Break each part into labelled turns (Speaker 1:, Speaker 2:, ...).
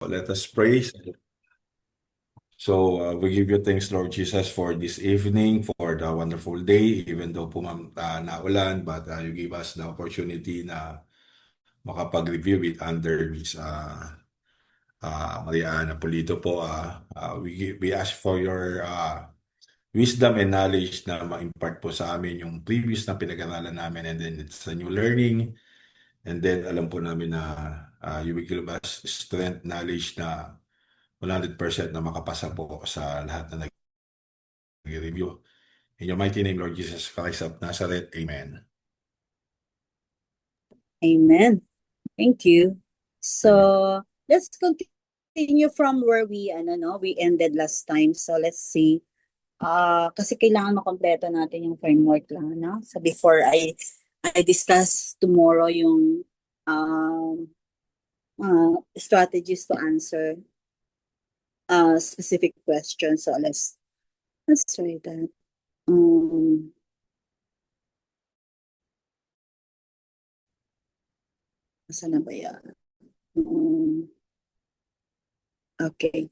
Speaker 1: let us pray. We give you thanks, Lord Jesus, for this evening, for the wonderful day, even though naulan, but you give us the opportunity na makapag-review it under Miss Mariana Polito po. We ask for your wisdom and knowledge na ma-impart po sa amin yung previous na pinag-aralan namin, and then it's a new learning. And then alam po namin na you will give us strength, knowledge na 100% na makapasa po sa lahat na nag-review. In your mighty name, Lord Jesus Christ of Nazareth. Amen.
Speaker 2: Amen. Thank you. So let's continue from where we ended last time. So let's see. Kasi kailangan makompleto natin yung framework lang, no? So before I discuss tomorrow yung strategies to answer specific questions. So let's try that. Saan na ba yan? Okay.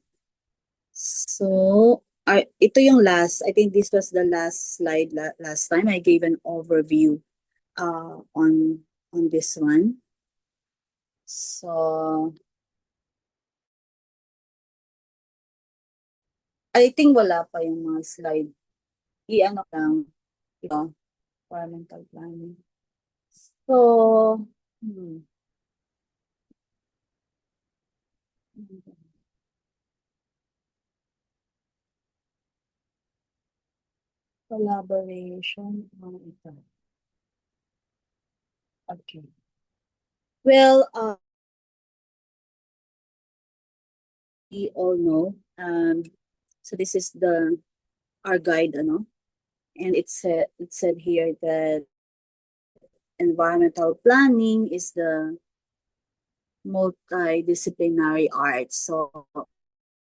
Speaker 2: So, ito yung last. I think this was the last slide last time. I gave an overview on this one. So, I think wala pa yung mga slide. I-ano lang. Ito. Environmental planning. So, collaboration. Ito. Okay. Well, we all know. So this is our guide, and it said here that environmental planning is the multidisciplinary art. So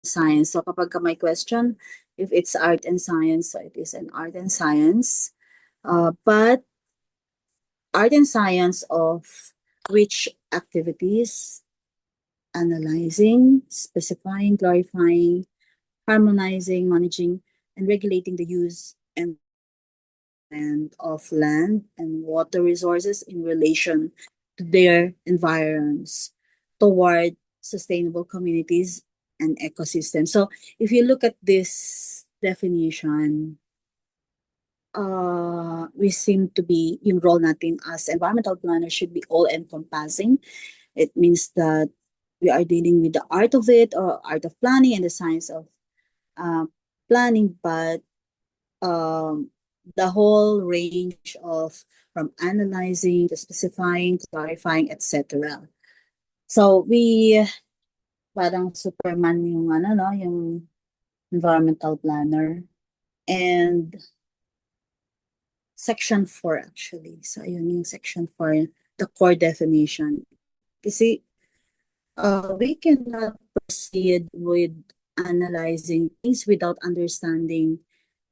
Speaker 2: science. So kapag may question, if it's art and science, so it is an art and science. But art and science of which activities? Analyzing, specifying, clarifying, harmonizing, managing, and regulating the use and of land and water resources in relation to their environs toward sustainable communities and ecosystems. So if you look at this definition, we seem to be, yung role natin as environmental planners should be all-encompassing. It means that we are dealing with the art of it, or art of planning, and the science of planning, but the whole range of from analyzing to specifying, clarifying, etc. So we parang Superman yung yung environmental planner. And section 4 actually. So ayun yung section 4, the core definition. Kasi we cannot proceed with analyzing things without understanding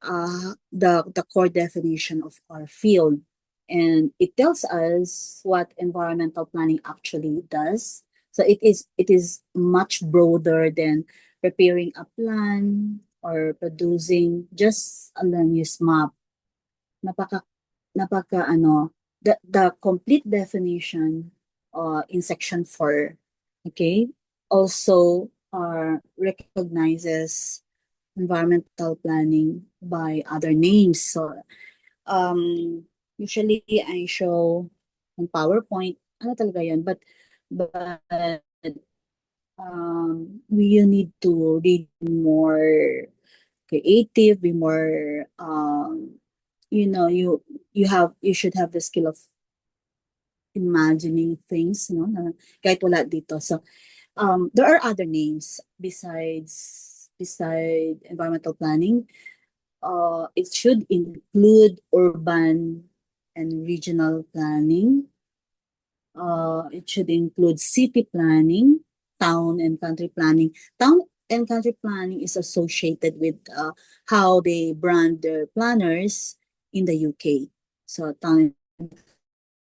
Speaker 2: the core definition of our field. And it tells us what environmental planning actually does. So it is much broader than preparing a plan or producing just a land use map. The complete definition in section 4, okay, also recognizes environmental planning by other names. So usually I show on PowerPoint, ano talaga yun, but we need to be more creative, be more you should have the skill of imagining things, na kahit wala dito. So there are other names beside environmental planning. It should include urban and regional planning. It should include city planning, town and country planning. Town and country planning is associated with how they brand their planners in the UK. So town and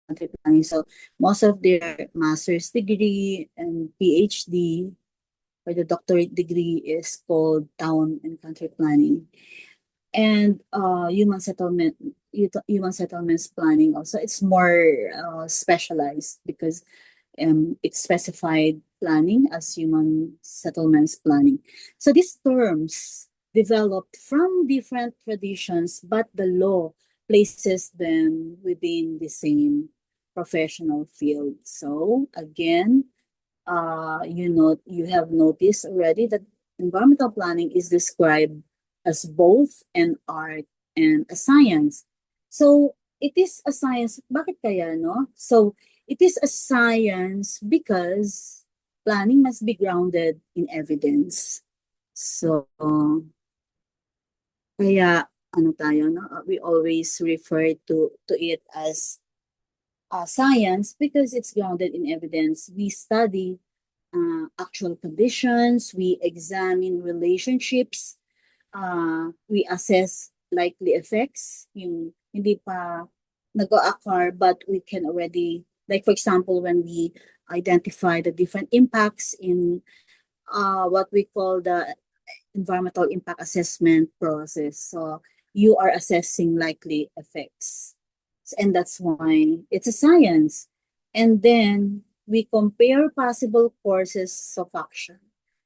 Speaker 2: country planning. So most of their master's degree and PhD or the doctorate degree is called Town and Country Planning. And human settlements planning also, it's more specialized because it's specified planning as human settlements planning. So these terms developed from different traditions, but the law places them within the same professional field. So again, you have noticed already that environmental planning is described as both an art and a science. So it is a science. Bakit kaya, no? So it is a science because planning must be grounded in evidence. So kaya ano tayo, no? We always refer to it as science because it's grounded in evidence. We study actual conditions, we examine relationships, we assess likely effects, yung hindi pa nag-occur but we can already, like for example, when we identify the different impacts in what we call the environmental impact assessment process. So you are assessing likely effects. And that's why it's a science. And then we compare possible courses of action.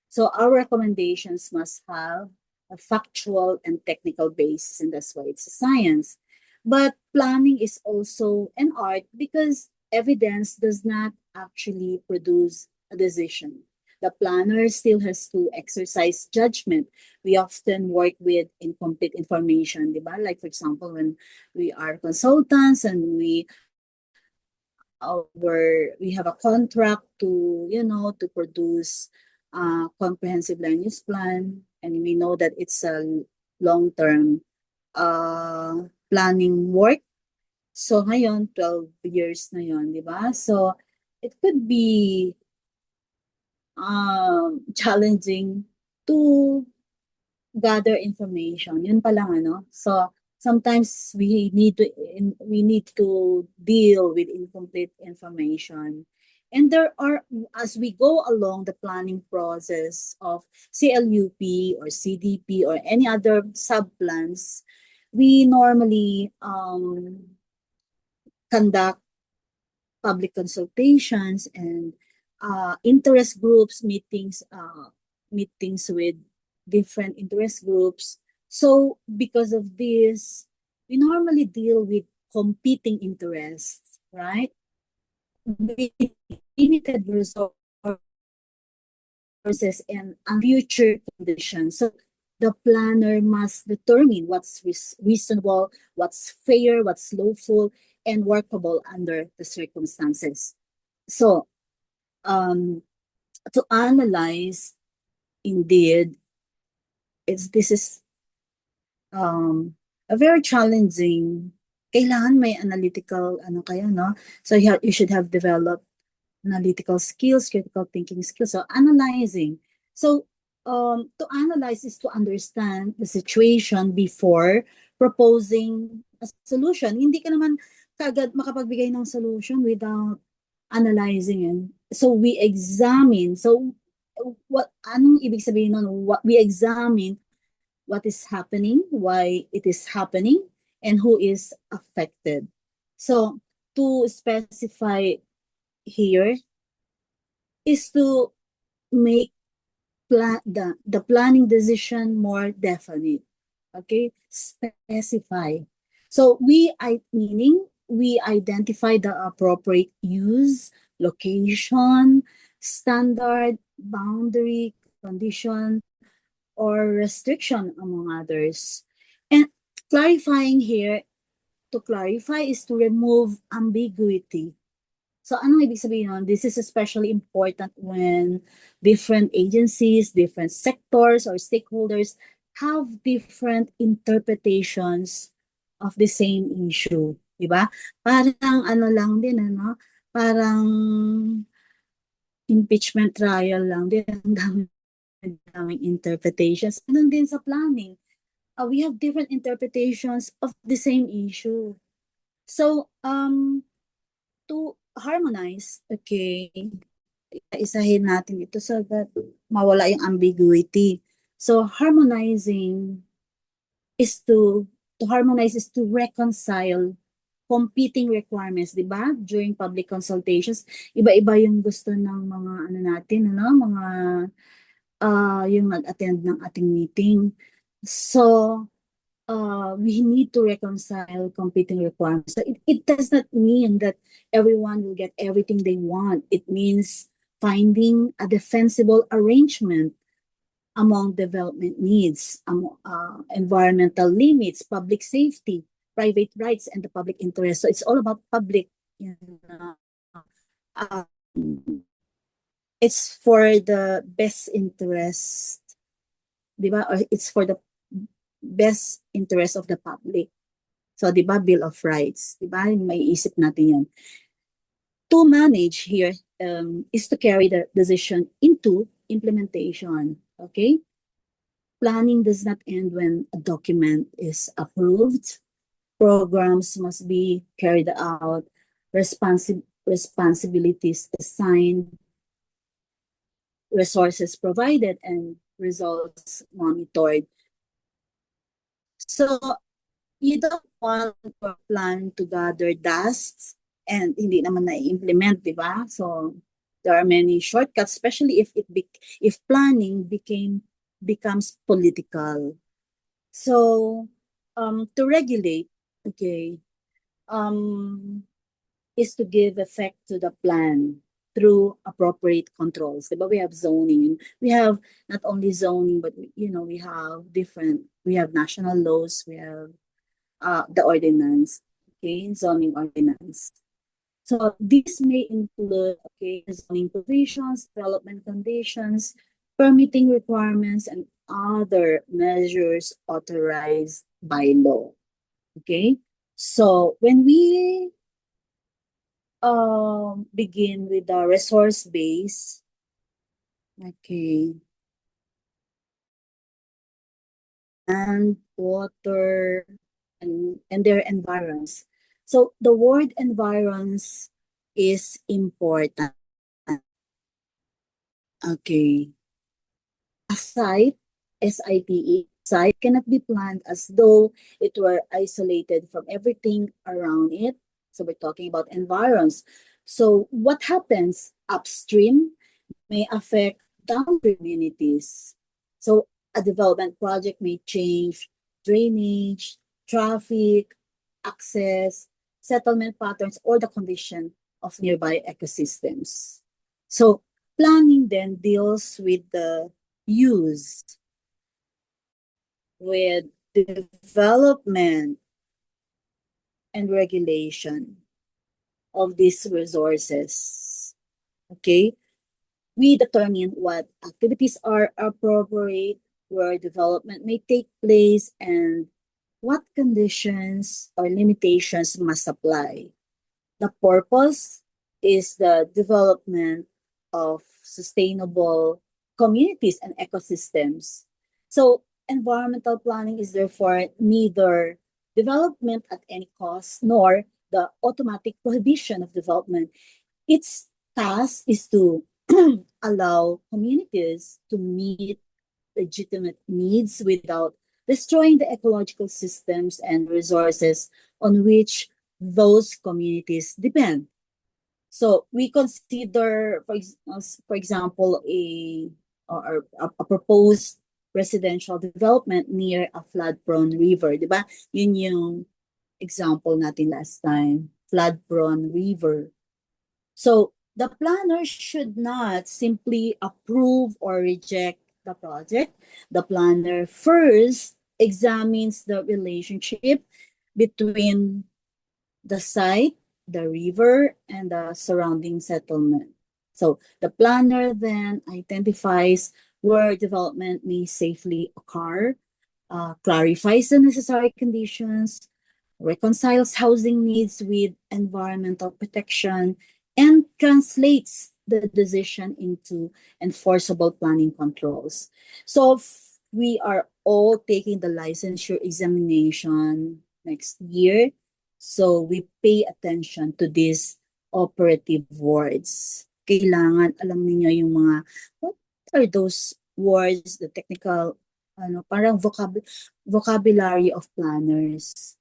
Speaker 2: So our recommendations must have a factual and technical basis, and that's why it's a science. But planning is also an art because evidence does not actually produce a decision. The planner still has to exercise judgment. We often work with incomplete information, di ba? Like for example, when we are consultants and we have a contract to to produce a comprehensive land use plan, and we know that it's a long-term planning work. So ngayon, 12 years na yon, di ba? So it could be challenging to gather information. Yun pa lang, ano. So sometimes we need to deal with incomplete information. And there are, as we go along the planning process of CLUP or CDP or any other sub-plans, we normally conduct public consultations and interest groups meetings with different interest groups. So because of this, we normally deal with competing interests, right? With limited resources and future conditions. So the planner must determine what's reasonable, what's fair, what's lawful, and workable under the circumstances. So to analyze, indeed, this is a very challenging. Kailangan may analytical no? So you should have developed analytical skills, critical thinking skills. So analyzing. So to analyze is to understand the situation before proposing a solution. Hindi ka naman kaagad makapagbigay ng solution without analyzing it. So we examine. So anong ibig sabihin nun? We examine what is happening, why it is happening, and who is affected. So to specify here is to make the planning decision more definite. Okay, specify. So meaning we identify the appropriate use, location, standard, boundary, condition, or restriction, among others. And clarifying here, to clarify is to remove ambiguity. So anong ibig sabihin nun? This is especially important when different agencies, different sectors, or stakeholders have different interpretations of the same issue. Diba? Parang lang din, parang impeachment trial lang din. Ang daming interpretations. Ganun din sa planning. We have different interpretations of the same issue. So, to harmonize, okay, Isahin natin ito so that mawala yung ambiguity. So harmonizing is to harmonize is to reconcile competing requirements, di ba? During public consultations, iba-iba yung gusto ng mga ano natin, ano, mga yung nag-attend ng ating meeting. So, we need to reconcile competing requirements. So it does not mean that everyone will get everything they want. It means finding a defensible arrangement among development needs, environmental limits, public safety, private rights, and the public interest. So it's all about public, you know, uh, it's for the best interest, di ba? Or it's for the best interest of the public. So, di ba, Bill of Rights, di ba? May isip natin yan. To manage here is to carry the decision into implementation, okay? Planning does not end when a document is approved. Programs must be carried out, responsibilities assigned, resources provided, and results monitored. So, you don't want your plan to gather dust and hindi naman na-implement, di ba? So, there are many shortcuts, especially if planning becomes political. So, to regulate, okay, is to give effect to the plan through appropriate controls. Diba? We have zoning. We have not only zoning, but we have national laws, we have the ordinance, okay, zoning ordinance. So this may include, okay, zoning provisions, development conditions, permitting requirements, and other measures authorized by law. Okay, so when we begin with the resource base, okay, and water and their environs. So the word environs is important. Okay. A site, SITE, site cannot be planned as though it were isolated from everything around it. So we're talking about environs. So what happens upstream may affect downstream communities. So a development project may change drainage, traffic, access, settlement patterns, or the condition of nearby ecosystems. So planning then deals with the use, with development and regulation of these resources. Okay? We determine what activities are appropriate, where development may take place, and what conditions or limitations must apply. The purpose is the development of sustainable communities and ecosystems. So, environmental planning is therefore neither development at any cost nor the automatic prohibition of development. Its task is to allow communities to meet legitimate needs without destroying the ecological systems and resources on which those communities depend. So we consider, for example, a proposed residential development near a flood-prone river, di ba? Yun yung example natin last time, flood-prone river. So the planner should not simply approve or reject the project. The planner first examines the relationship between the site, the river, and the surrounding settlement. So the planner then identifies where development may safely occur, clarifies the necessary conditions, reconciles housing needs with environmental protection, and translates the decision into enforceable planning controls. So we are all taking the licensure examination next year. So we pay attention to these operative words. kailangan alam niyo yung mga, what are those words, the technical, parang vocabulary of planners.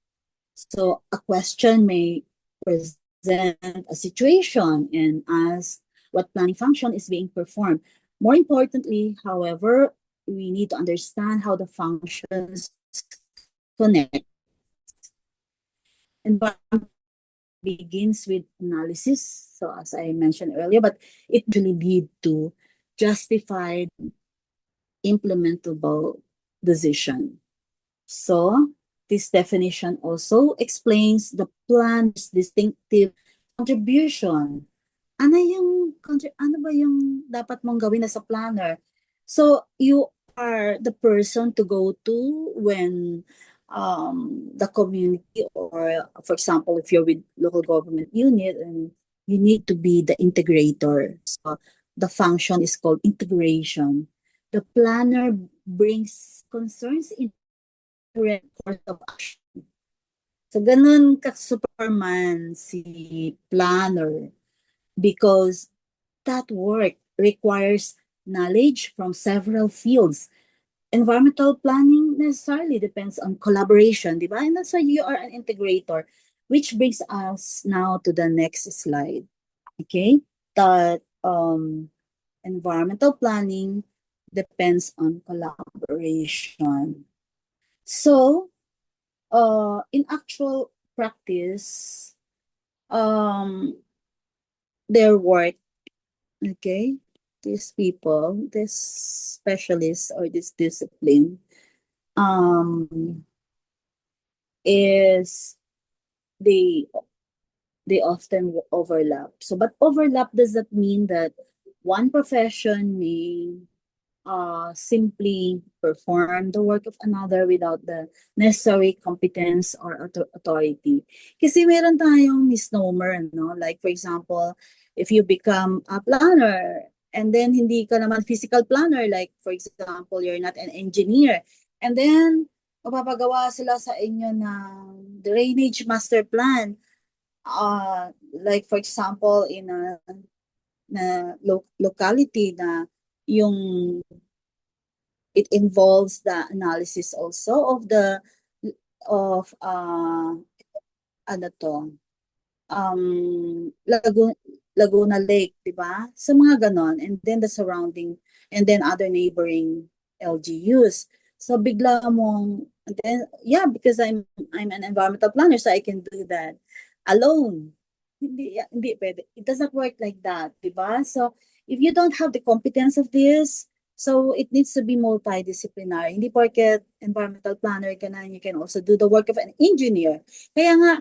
Speaker 2: So a question may present a situation and ask what planning function is being performed. More importantly, however, we need to understand how the functions connect. Environment begins with analysis, so as I mentioned earlier, but it usually lead to justified, implementable decision. So this definition also explains the plan's distinctive contribution. Ano ba yung dapat mong gawin as a planner? So you are the person to go to when the community, or for example, if you're with local government unit, and you need to be the integrator. So the function is called integration. The planner brings concerns in course of action. So ganun ka-superman si planner, because that work requires knowledge from several fields. Environmental planning necessarily depends on collaboration, di ba? And that's why you are an integrator, which brings us now to the next slide. Okay? That environmental planning depends on collaboration. So, in actual practice, their work, okay, these people, this specialists or this discipline, is they often overlap. So, but overlap does not mean that one profession may simply perform the work of another without the necessary competence or authority. Kasi meron tayong misnomer, no? Like for example, if you become a planner and then hindi ka naman physical planner, like for example, you're not an engineer, and then mapapagawa sila sa inyo ng drainage master plan. Like for example, in a locality na yung it involves the analysis also of the of ano to Laguna Lake, di ba? So mga ganon, and then the surrounding, and then other neighboring LGUs. So bigla mong, and then yeah, because I'm an environmental planner, so I can do that alone. Hindi pwede. It does not work like that, di ba? So if you don't have the competence of this, so it needs to be multidisciplinary. Hindi porket environmental planner ka na, you can also do the work of an engineer. Kaya nga,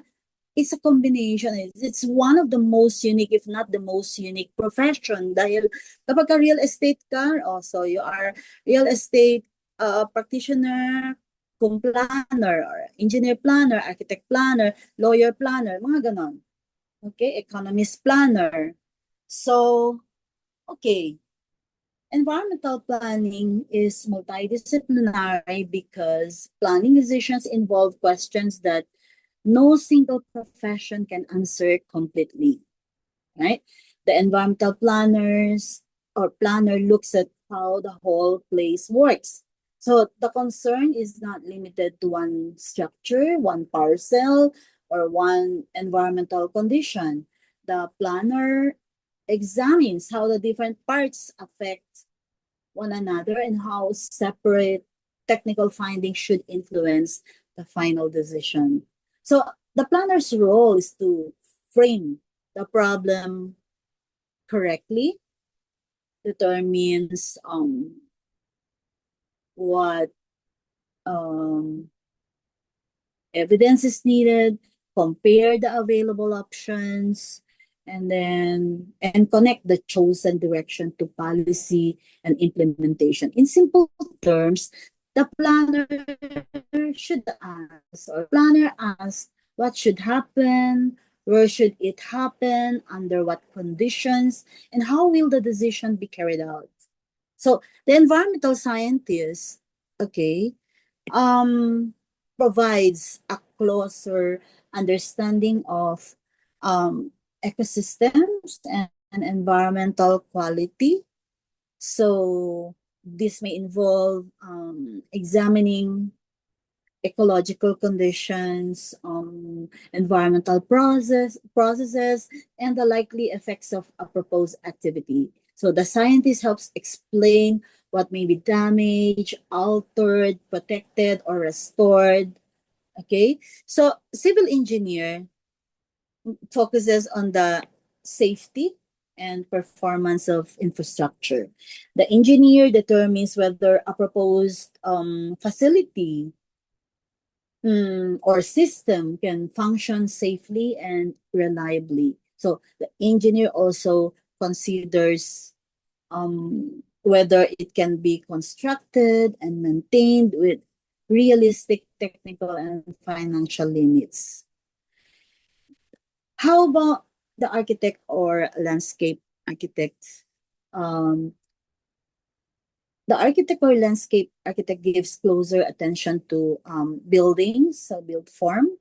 Speaker 2: it's a combination. It's one of the most unique, if not the most unique profession. Dahil kapag ka real estate ka, also you are real estate practitioner, kung planner, or engineer planner, architect planner, lawyer planner, mga ganon. Okay, economist planner. So, okay. Environmental planning is multidisciplinary because planning decisions involve questions that no single profession can answer completely, right? The environmental planners or planner looks at how the whole place works. So the concern is not limited to one structure, one parcel, or one environmental condition. The planner examines how the different parts affect one another and how separate technical findings should influence the final decision. So the planner's role is to frame the problem correctly, determines what evidence is needed, compare the available options, and connect the chosen direction to policy and implementation. In simple terms, the planner asks what should happen, where should it happen, under what conditions, and how will the decision be carried out. So the environmental scientist, okay, provides a closer understanding of ecosystems and and environmental quality. So this may involve examining ecological conditions, environmental processes, and the likely effects of a proposed activity. So the scientist helps explain what may be damaged, altered, protected, or restored. Okay, so civil engineer focuses on the safety and performance of infrastructure. The engineer determines whether a proposed facility or system can function safely and reliably. So the engineer also considers whether it can be constructed and maintained with realistic technical and financial limits. How about the architect or landscape architect? Um, the architect or landscape architect gives closer attention to buildings, so built form,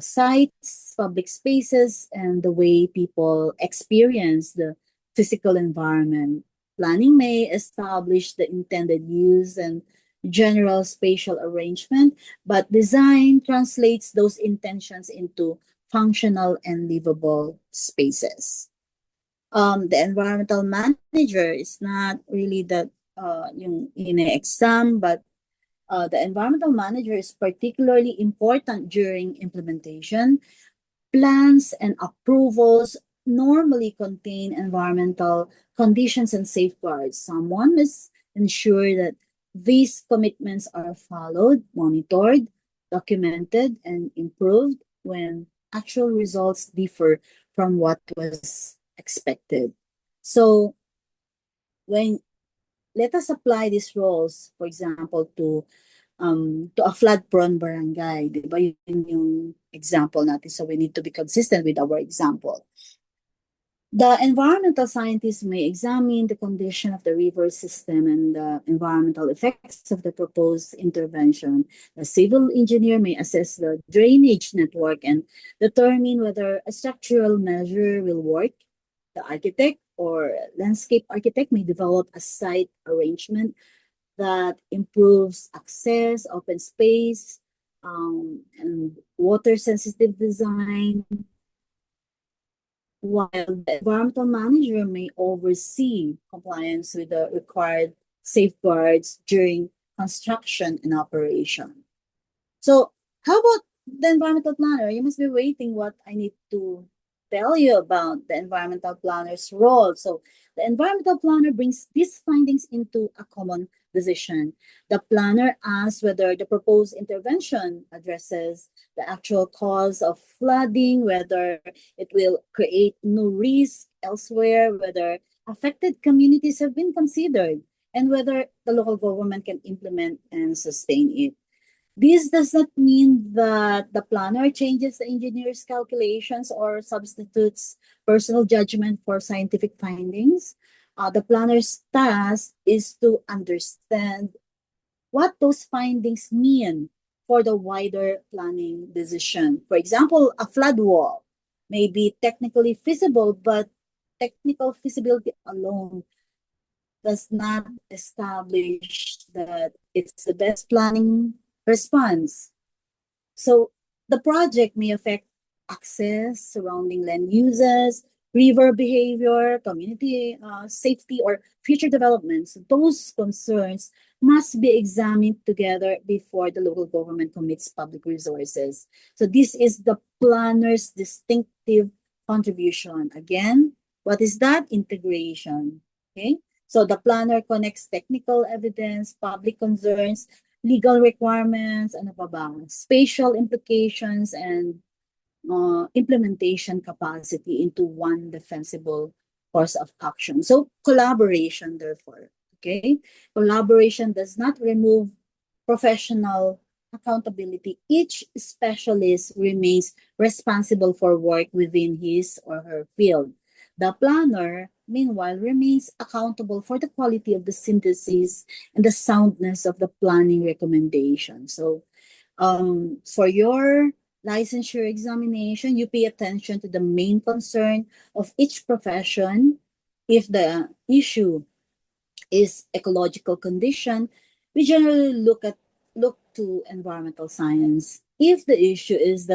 Speaker 2: sites, public spaces, and the way people experience the physical environment. Planning may establish the intended use and general spatial arrangement, but design translates those intentions into functional and livable spaces. The environmental manager is not really that yung in an exam, but the environmental manager is particularly important during implementation. Plans and approvals normally contain environmental conditions and safeguards. Someone must ensure that these commitments are followed, monitored, documented, and improved when actual results differ from what was expected. So when let us apply these roles, for example, to a flood-prone barangay, di ba? Yun yung example natin. So we need to be consistent with our example. The environmental scientists may examine the condition of the river system and the environmental effects of the proposed intervention. The civil engineer may assess the drainage network and determine whether a structural measure will work. The architect or landscape architect may develop a site arrangement that improves access, open space, and water-sensitive design, while the environmental manager may oversee compliance with the required safeguards during construction and operation. So how about the environmental planner? You must be waiting what I need to tell you about the environmental planner's role. So the environmental planner brings these findings into a common decision. The planner asks whether the proposed intervention addresses the actual cause of flooding, whether it will create new risk elsewhere, whether affected communities have been considered, and whether the local government can implement and sustain it. This does not mean that the planner changes the engineer's calculations or substitutes personal judgment for scientific findings. The planner's task is to understand what those findings mean for the wider planning decision. For example, a flood wall may be technically feasible, but technical feasibility alone does not establish that it's the best planning response. So the project may affect access, surrounding land uses, river behavior, community safety, or future developments. Those concerns must be examined together before the local government commits public resources. So this is the planner's distinctive contribution. Again, what is that? Integration. Okay. So the planner connects technical evidence, public concerns, legal requirements, ano pa ba, spatial implications, and implementation capacity into one defensible course of action. So collaboration, therefore, okay? Collaboration does not remove professional accountability. Each specialist remains responsible for work within his or her field. The planner, meanwhile, remains accountable for the quality of the synthesis and the soundness of the planning recommendation. So for your licensure examination, you pay attention to the main concern of each profession. If the issue is ecological condition, we generally look to environmental science. If the issue is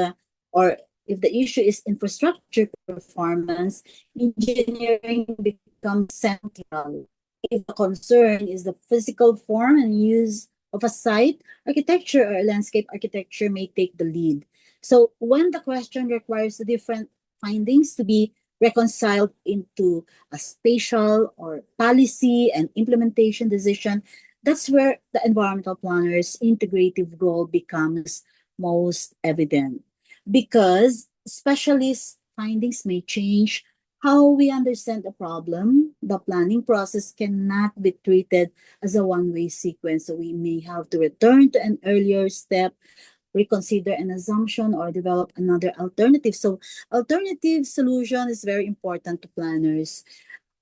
Speaker 2: infrastructure performance, engineering becomes central. If the concern is the physical form and use of a site, architecture or landscape architecture may take the lead. So when the question requires the different findings to be reconciled into a spatial or policy and implementation decision, that's where the environmental planner's integrative role becomes most evident. Because specialist findings may change how we understand the problem. The planning process cannot be treated as a one-way sequence. So we may have to return to an earlier step, reconsider an assumption, or develop another alternative. So alternative solution is very important to planners.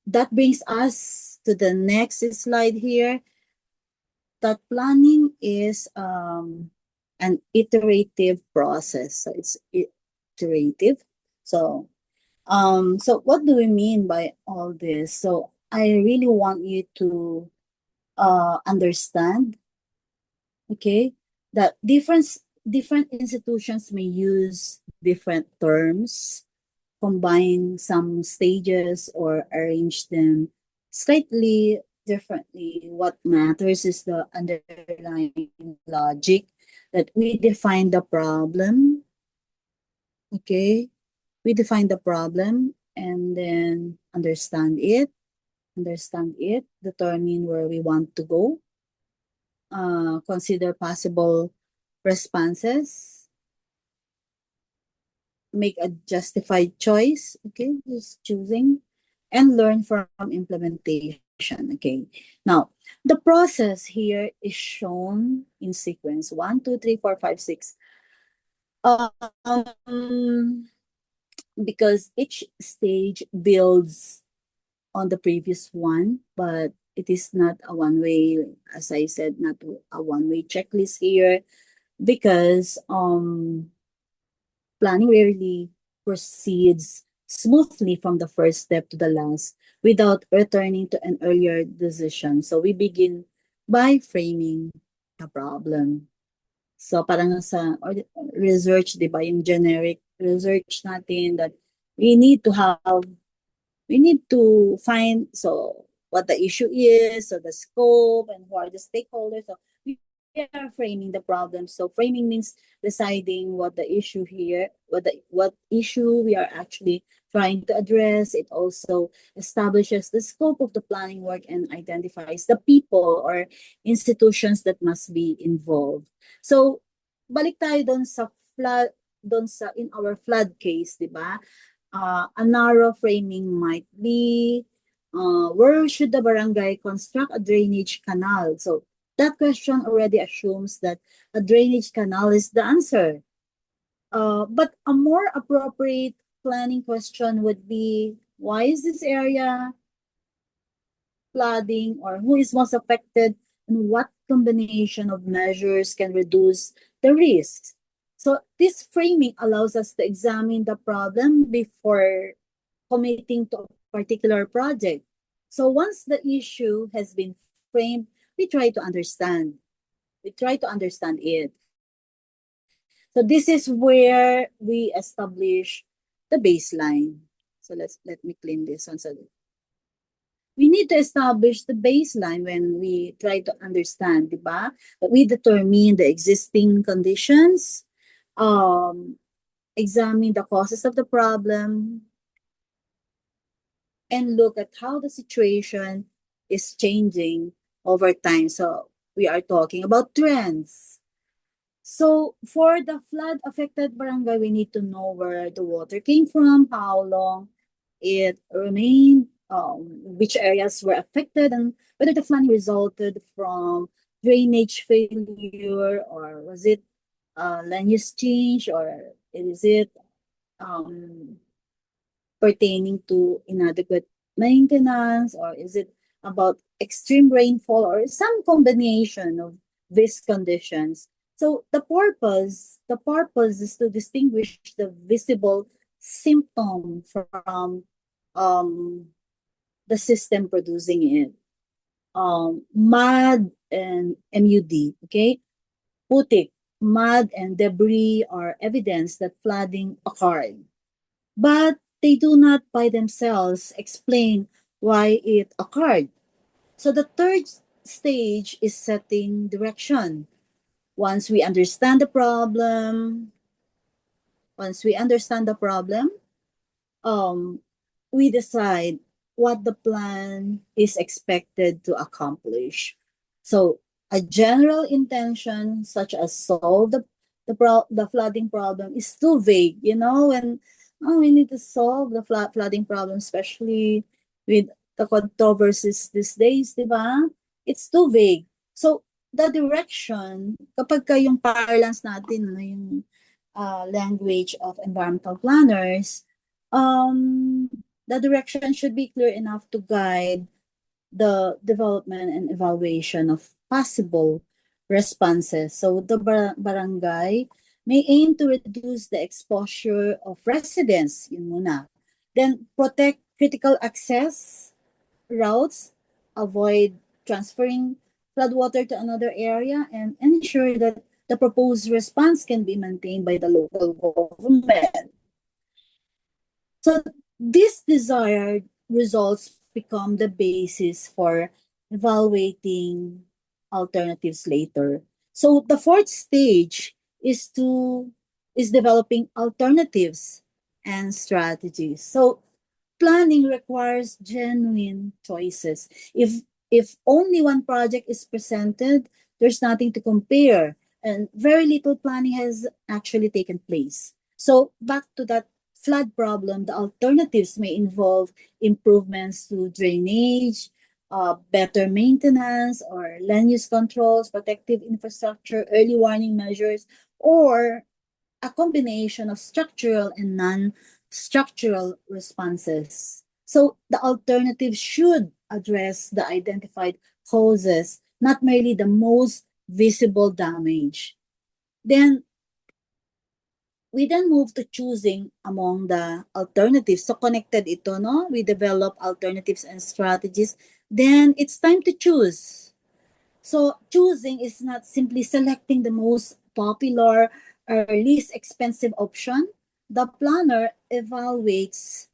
Speaker 2: That brings us to the next slide here, that planning is an iterative process. So it's iterative. So what do we mean by all this? So I really want you to understand, okay, that different institutions may use different terms, combine some stages, or arrange them slightly differently. What matters is the underlying logic, that we define the problem, okay? We define the problem and then understand it, determine where we want to go, consider possible responses, make a justified choice, okay, just choosing, and learn from implementation, okay. Now, the process here is shown in sequence 1, 2, 3, 4, 5, 6. Because each stage builds on the previous one, but it is not a one-way, as I said, not a one-way checklist here, because planning rarely proceeds smoothly from the first step to the last without returning to an earlier decision. So we begin by framing the problem. So parang sa research, di ba, yung generic research natin, that we need to find so what the issue is, so the scope, and who are the stakeholders. So we are framing the problem. So framing means deciding what the issue here, what issue we are actually trying to address. It also establishes the scope of the planning work and identifies the people or institutions that must be involved. So balik tayo doon sa flood, in our flood case, di ba? A narrow framing might be, where should the barangay construct a drainage canal? So that question already assumes that a drainage canal is the answer. But a more appropriate planning question would be, why is this area flooding, or who is most affected, and what combination of measures can reduce the risks? So this framing allows us to examine the problem before committing to a particular project. So once the issue has been framed, we try to understand. We try to understand it. So this is where we establish the baseline. So let me clean this one. So we need to establish the baseline when we try to understand, di ba? That we determine the existing conditions, examine the causes of the problem, and look at how the situation is changing over time. So we are talking about trends. So for the flood-affected barangay, we need to know where the water came from, how long it remained, which areas were affected, and whether the flooding resulted from drainage failure, or was it land use change, or is it pertaining to inadequate maintenance, or is it about extreme rainfall, or some combination of these conditions. So the purpose is to distinguish the visible symptom from um, the system producing it. Mud and MUD, okay? Putik, mud and debris are evidence that flooding occurred, but they do not by themselves explain why it occurred. So the third stage is setting direction. Once we understand the problem, once we understand the problem, um, we decide what the plan is expected to accomplish. So a general intention, such as solve the flooding problem, is too vague. You know, when we need to solve the flooding problem, especially with the controversies these days, di ba? It's too vague. So the direction, kapag yung parlance natin, ano, yung language of environmental planners, the direction should be clear enough to guide the development and evaluation of possible responses. So the barangay may aim to reduce the exposure of residents, yun muna. Then protect critical access routes, avoid transferring floodwater to another area, and ensure that the proposed response can be maintained by the local government. So these desired results become the basis for evaluating alternatives later. So the fourth stage is developing alternatives and strategies. So planning requires genuine choices. If only one project is presented, there's nothing to compare, and very little planning has actually taken place. So back to that flood problem, the alternatives may involve improvements to drainage, better maintenance, or land use controls, protective infrastructure, early warning measures, or a combination of structural and non-structural responses. So the alternative should address the identified causes, not merely the most visible damage. Then we then move to choosing among the alternatives. So connected ito, no? We develop alternatives and strategies. Then it's time to choose. So choosing is not simply selecting the most popular or least expensive option. The planner evaluates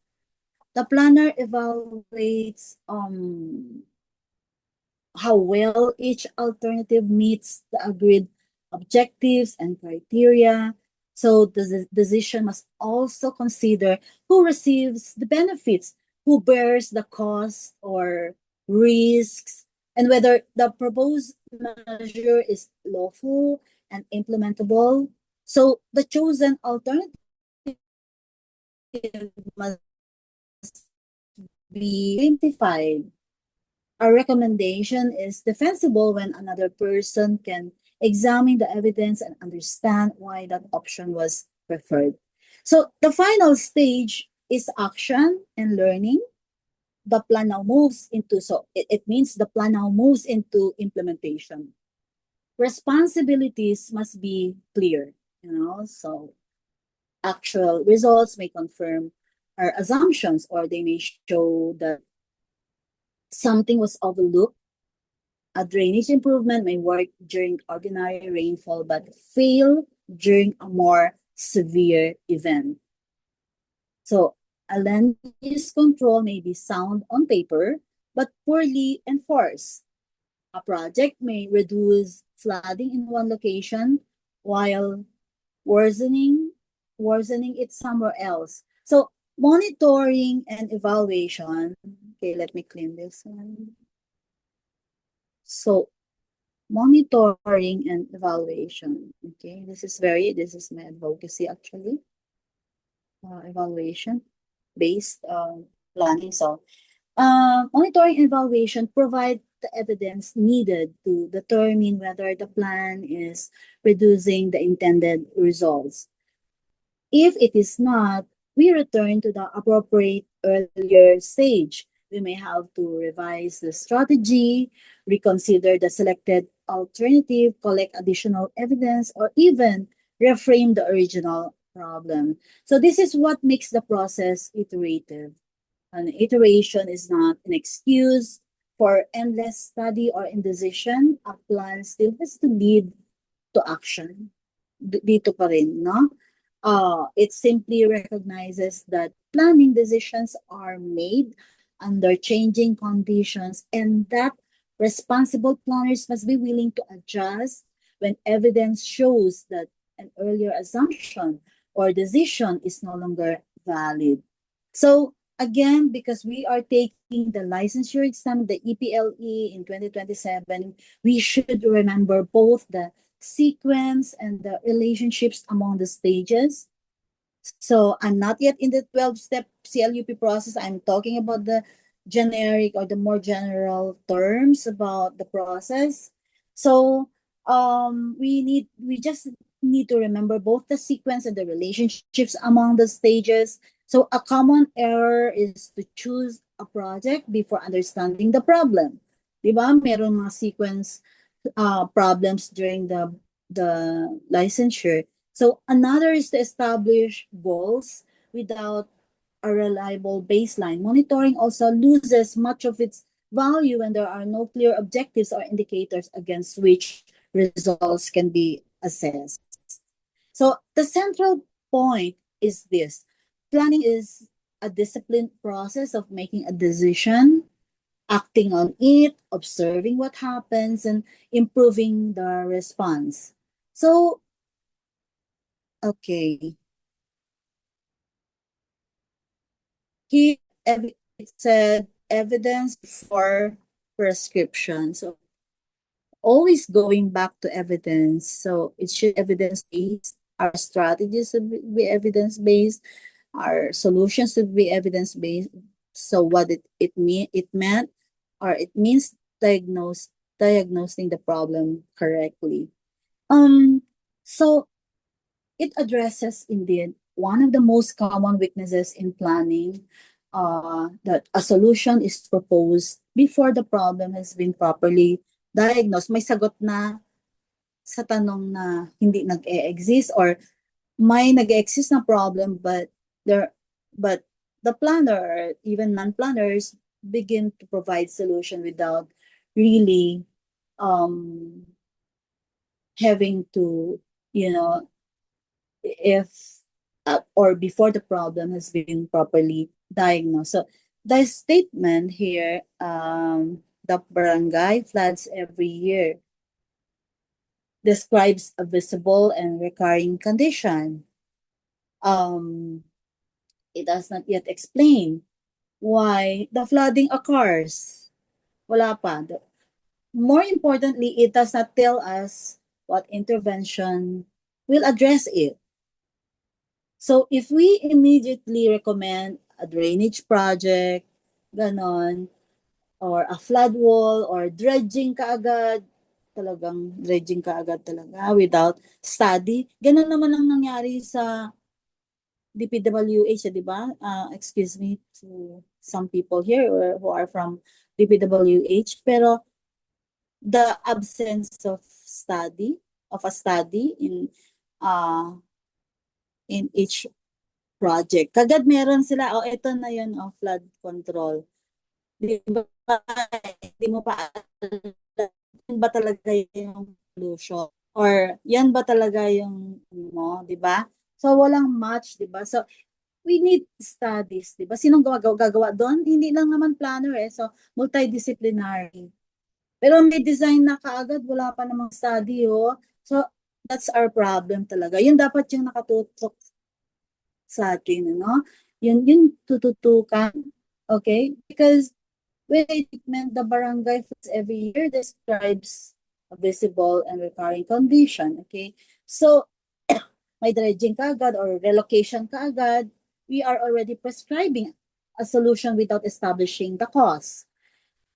Speaker 2: how well each alternative meets the agreed objectives and criteria. So the decision must also consider who receives the benefits, who bears the cost or risks, and whether the proposed measure is lawful and implementable. So the chosen alternative must be identified. Our recommendation is defensible when another person can examine the evidence and understand why that option was preferred. So the final stage is action and learning. The plan now moves into, so it means the plan now moves into implementation. Responsibilities must be clear, so actual results may confirm our assumptions, or they may show that something was overlooked. A drainage improvement may work during ordinary rainfall but fail during a more severe event. So a land use control may be sound on paper but poorly enforced. A project may reduce flooding in one location while worsening it somewhere else. So monitoring and evaluation. Okay, let me clean this one. So monitoring and evaluation. Okay, this is my advocacy actually. Evaluation based planning. So monitoring and evaluation provide the evidence needed to determine whether the plan is producing the intended results. If it is not, we return to the appropriate earlier stage. We may have to revise the strategy, reconsider the selected alternative, collect additional evidence, or even reframe the original problem. So this is what makes the process iterative. An iteration is not an excuse for endless study or indecision. A plan still has to lead to action. Dito pa rin, no? It simply recognizes that planning decisions are made under changing conditions and that responsible planners must be willing to adjust when evidence shows that an earlier assumption or decision is no longer valid. So again, because we are taking the licensure exam, the EPLE in 2027, we should remember both the sequence and the relationships among the stages. So I'm not yet in the 12-step CLUP process. I'm talking about the generic or the more general terms about the process. So we just need to remember both the sequence and the relationships among the stages. So a common error is to choose a project before understanding the problem. Diba? Meron mga sequence problems during the licensure. So another is to establish goals without a reliable baseline. Monitoring also loses much of its value when there are no clear objectives or indicators against which results can be assessed. So the central point is this. Planning is a disciplined process of making a decision, acting on it, observing what happens, and improving the response. So, okay. Here, it said evidence for prescription. So, always going back to evidence. So, it should evidence-based. Our strategies should be evidence-based. Our solutions should be evidence-based. So, what it meant, or it means diagnosing the problem correctly. So it addresses indeed one of the most common weaknesses in planning, that a solution is proposed before the problem has been properly diagnosed. May sagot na sa tanong na hindi nag-e-exist, or may nag-e-exist na problem but the planner or even non-planners begin to provide solution without really having to, if or before the problem has been properly diagnosed. So the statement here, the barangay floods every year, describes a visible and recurring condition. It does not yet explain why the flooding occurs. Wala pa. More importantly, it does not tell us what intervention will address it. So if we immediately recommend a drainage project, ganon, or a flood wall, or dredging kaagad, talagang dredging kaagad talaga without study, ganon naman ang nangyari sa DPWH, di ba? Excuse me to some people here who are from DPWH, pero the absence of a study in each project. Kagad meron sila, ito na yun, flood control. Di ba? Hindi mo pa yan ba talaga yung solution? Or yan ba talaga yung di ba? So walang match, di ba? So we need studies, di ba? Sinong gagawa doon? Hindi lang naman planner So multidisciplinary. Pero may design na kaagad, wala pa namang study, So that's our problem talaga. Yun dapat yung nakatutok sa atin, Yun tututukan. Okay? Because when the barangay floods every year describes a visible and recurring condition. Okay? So, may dredging kaagad or relocation kaagad, we are already prescribing a solution without establishing the cause.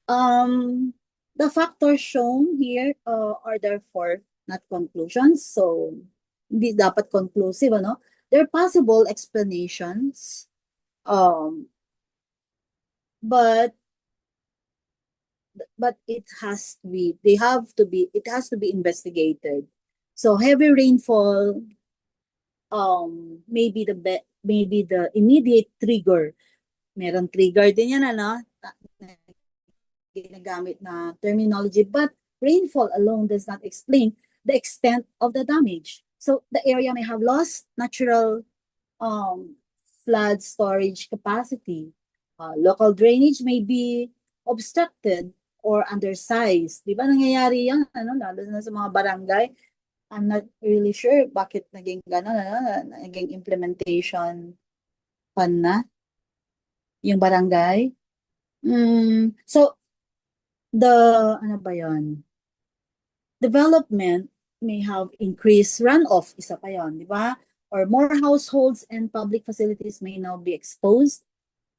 Speaker 2: The factors shown here are therefore not conclusions. So, hindi dapat conclusive, There are possible explanations, but but it has to be investigated. So heavy rainfall, maybe the immediate trigger. Meron trigger din yan, ano? Ginagamit na terminology, but rainfall alone does not explain the extent of the damage. So the area may have lost natural um, flood storage capacity. Local drainage may be obstructed or undersized. Di ba nangyayari yan? Ano, lalo na sa mga barangay. I'm not really sure bakit naging gano'n, ano, naging implementation pan na yung barangay. So, ano ba yon? Development may have increased runoff, isa pa yon, di ba? Or more households and public facilities may now be exposed,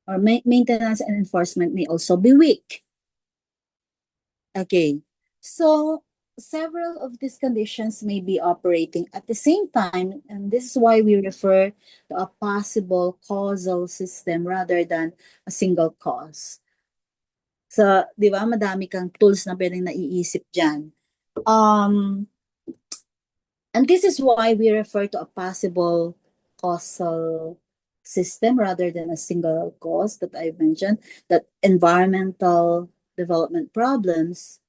Speaker 2: or maintenance and enforcement may also be weak. Okay, so several of these conditions may be operating at the same time, and this is why we refer to a possible causal system rather than a single cause. So, di ba, madami kang tools na pwedeng naiisip dyan. And this is why we refer to a possible causal system rather than a single cause that I mentioned, that environmental development problems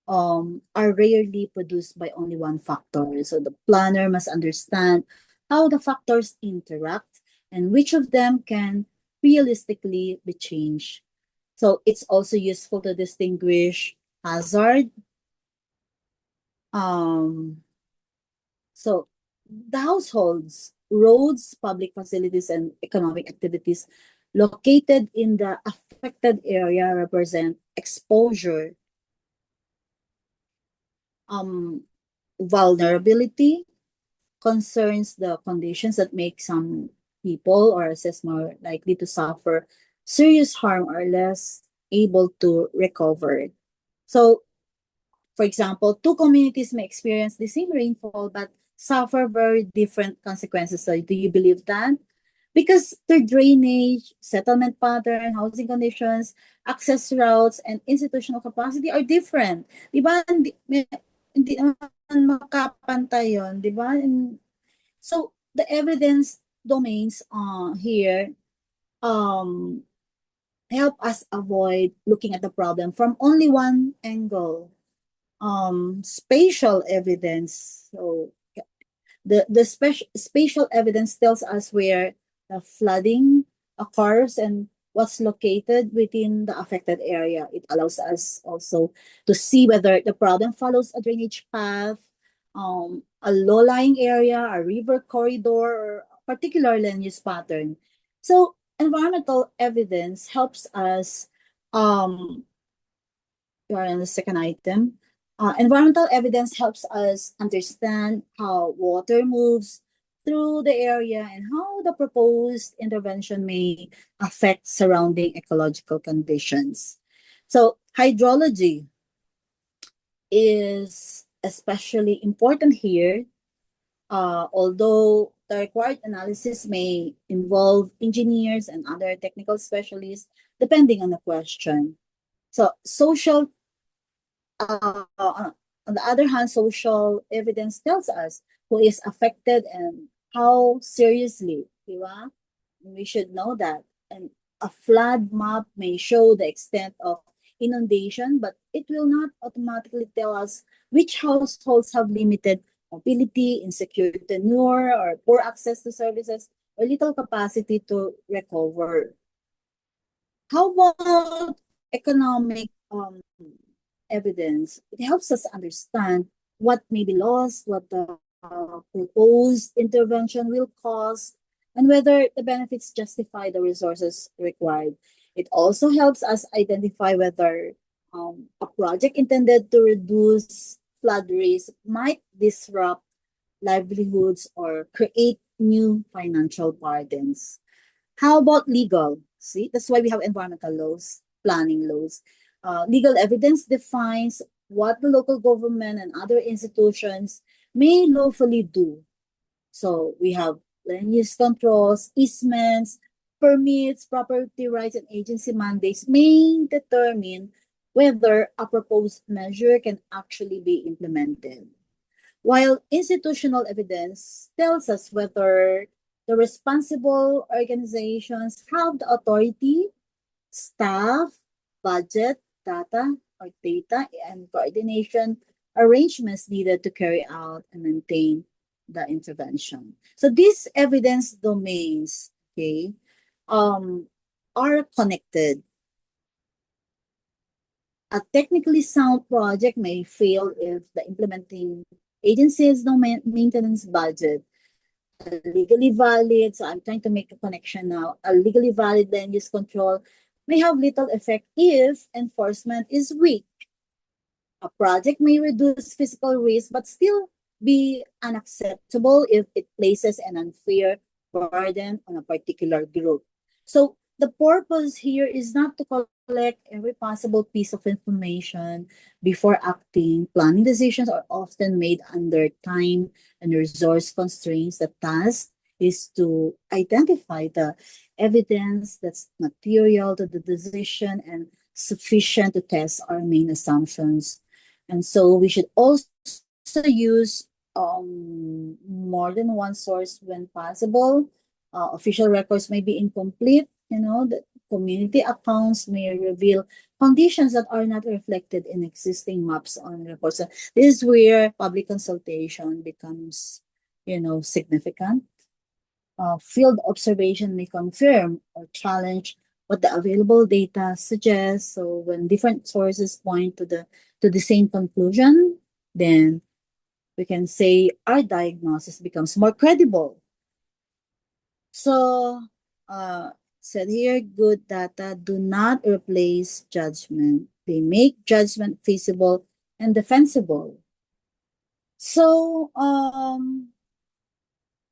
Speaker 2: are rarely produced by only one factor. So the planner must understand how the factors interact and which of them can realistically be changed. So it's also useful to distinguish hazard. So the households, roads, public facilities, and economic activities located in the affected area represent exposure, vulnerability, concerns the conditions that make some people or assess more likely to suffer serious harm or less able to recover. So, for example, two communities may experience the same rainfall but suffer very different consequences. So, do you believe that? Because their drainage, settlement pattern, housing conditions, access routes, and institutional capacity are different. Di ba? Hindi naman makapantay yun, di ba? So, the evidence domains here help us avoid looking at the problem from only one angle. Spatial evidence. So, the spatial evidence tells us where the flooding occurs and what's located within the affected area. It allows us also to see whether the problem follows a drainage path, a low-lying area, a river corridor, or a particular land use pattern. So environmental evidence helps us, you are on the second item. Environmental evidence helps us understand how water moves through the area and how the proposed intervention may affect surrounding ecological conditions. So hydrology is especially important here, although the required analysis may involve engineers and other technical specialists depending on the question. So social on the other hand, social evidence tells us who is affected and how seriously, di ba? We should know that. And a flood map may show the extent of inundation, but it will not automatically tell us which households have limited mobility, insecure tenure, or poor access to services, or little capacity to recover. How about economic evidence? It helps us understand what may be lost, what the proposed intervention will cost, and whether the benefits justify the resources required. It also helps us identify whether a project intended to reduce flood risk might disrupt livelihoods or create new financial burdens. How about legal? See, that's why we have environmental laws, planning laws. Legal evidence defines what the local government and other institutions may lawfully do. So we have land use controls, easements, permits, property rights, and agency mandates may determine whether a proposed measure can actually be implemented. While institutional evidence tells us whether the responsible organizations have the authority, staff, budget, data, and coordination arrangements needed to carry out and maintain the intervention. So these evidence domains, okay, um, are connected. A technically sound project may fail if the implementing agency has no maintenance budget. A legally valid, so I'm trying to make a connection now, a legally valid land use control may have little effect if enforcement is weak. A project may reduce physical risk but still be unacceptable if it places an unfair burden on a particular group. So the purpose here is not to collect every possible piece of information before acting. Planning decisions are often made under time and resource constraints. The task is to identify the evidence that's material to the decision and sufficient to test our main assumptions. And so we should also use more than one source when possible. Official records may be incomplete, the community accounts may reveal conditions that are not reflected in existing maps on reports. So this is where public consultation becomes, significant. Field observation may confirm or challenge what the available data suggests. So when different sources point to the same conclusion, then we can say our diagnosis becomes more credible. So, said here, good data do not replace judgment. They make judgment feasible and defensible. So,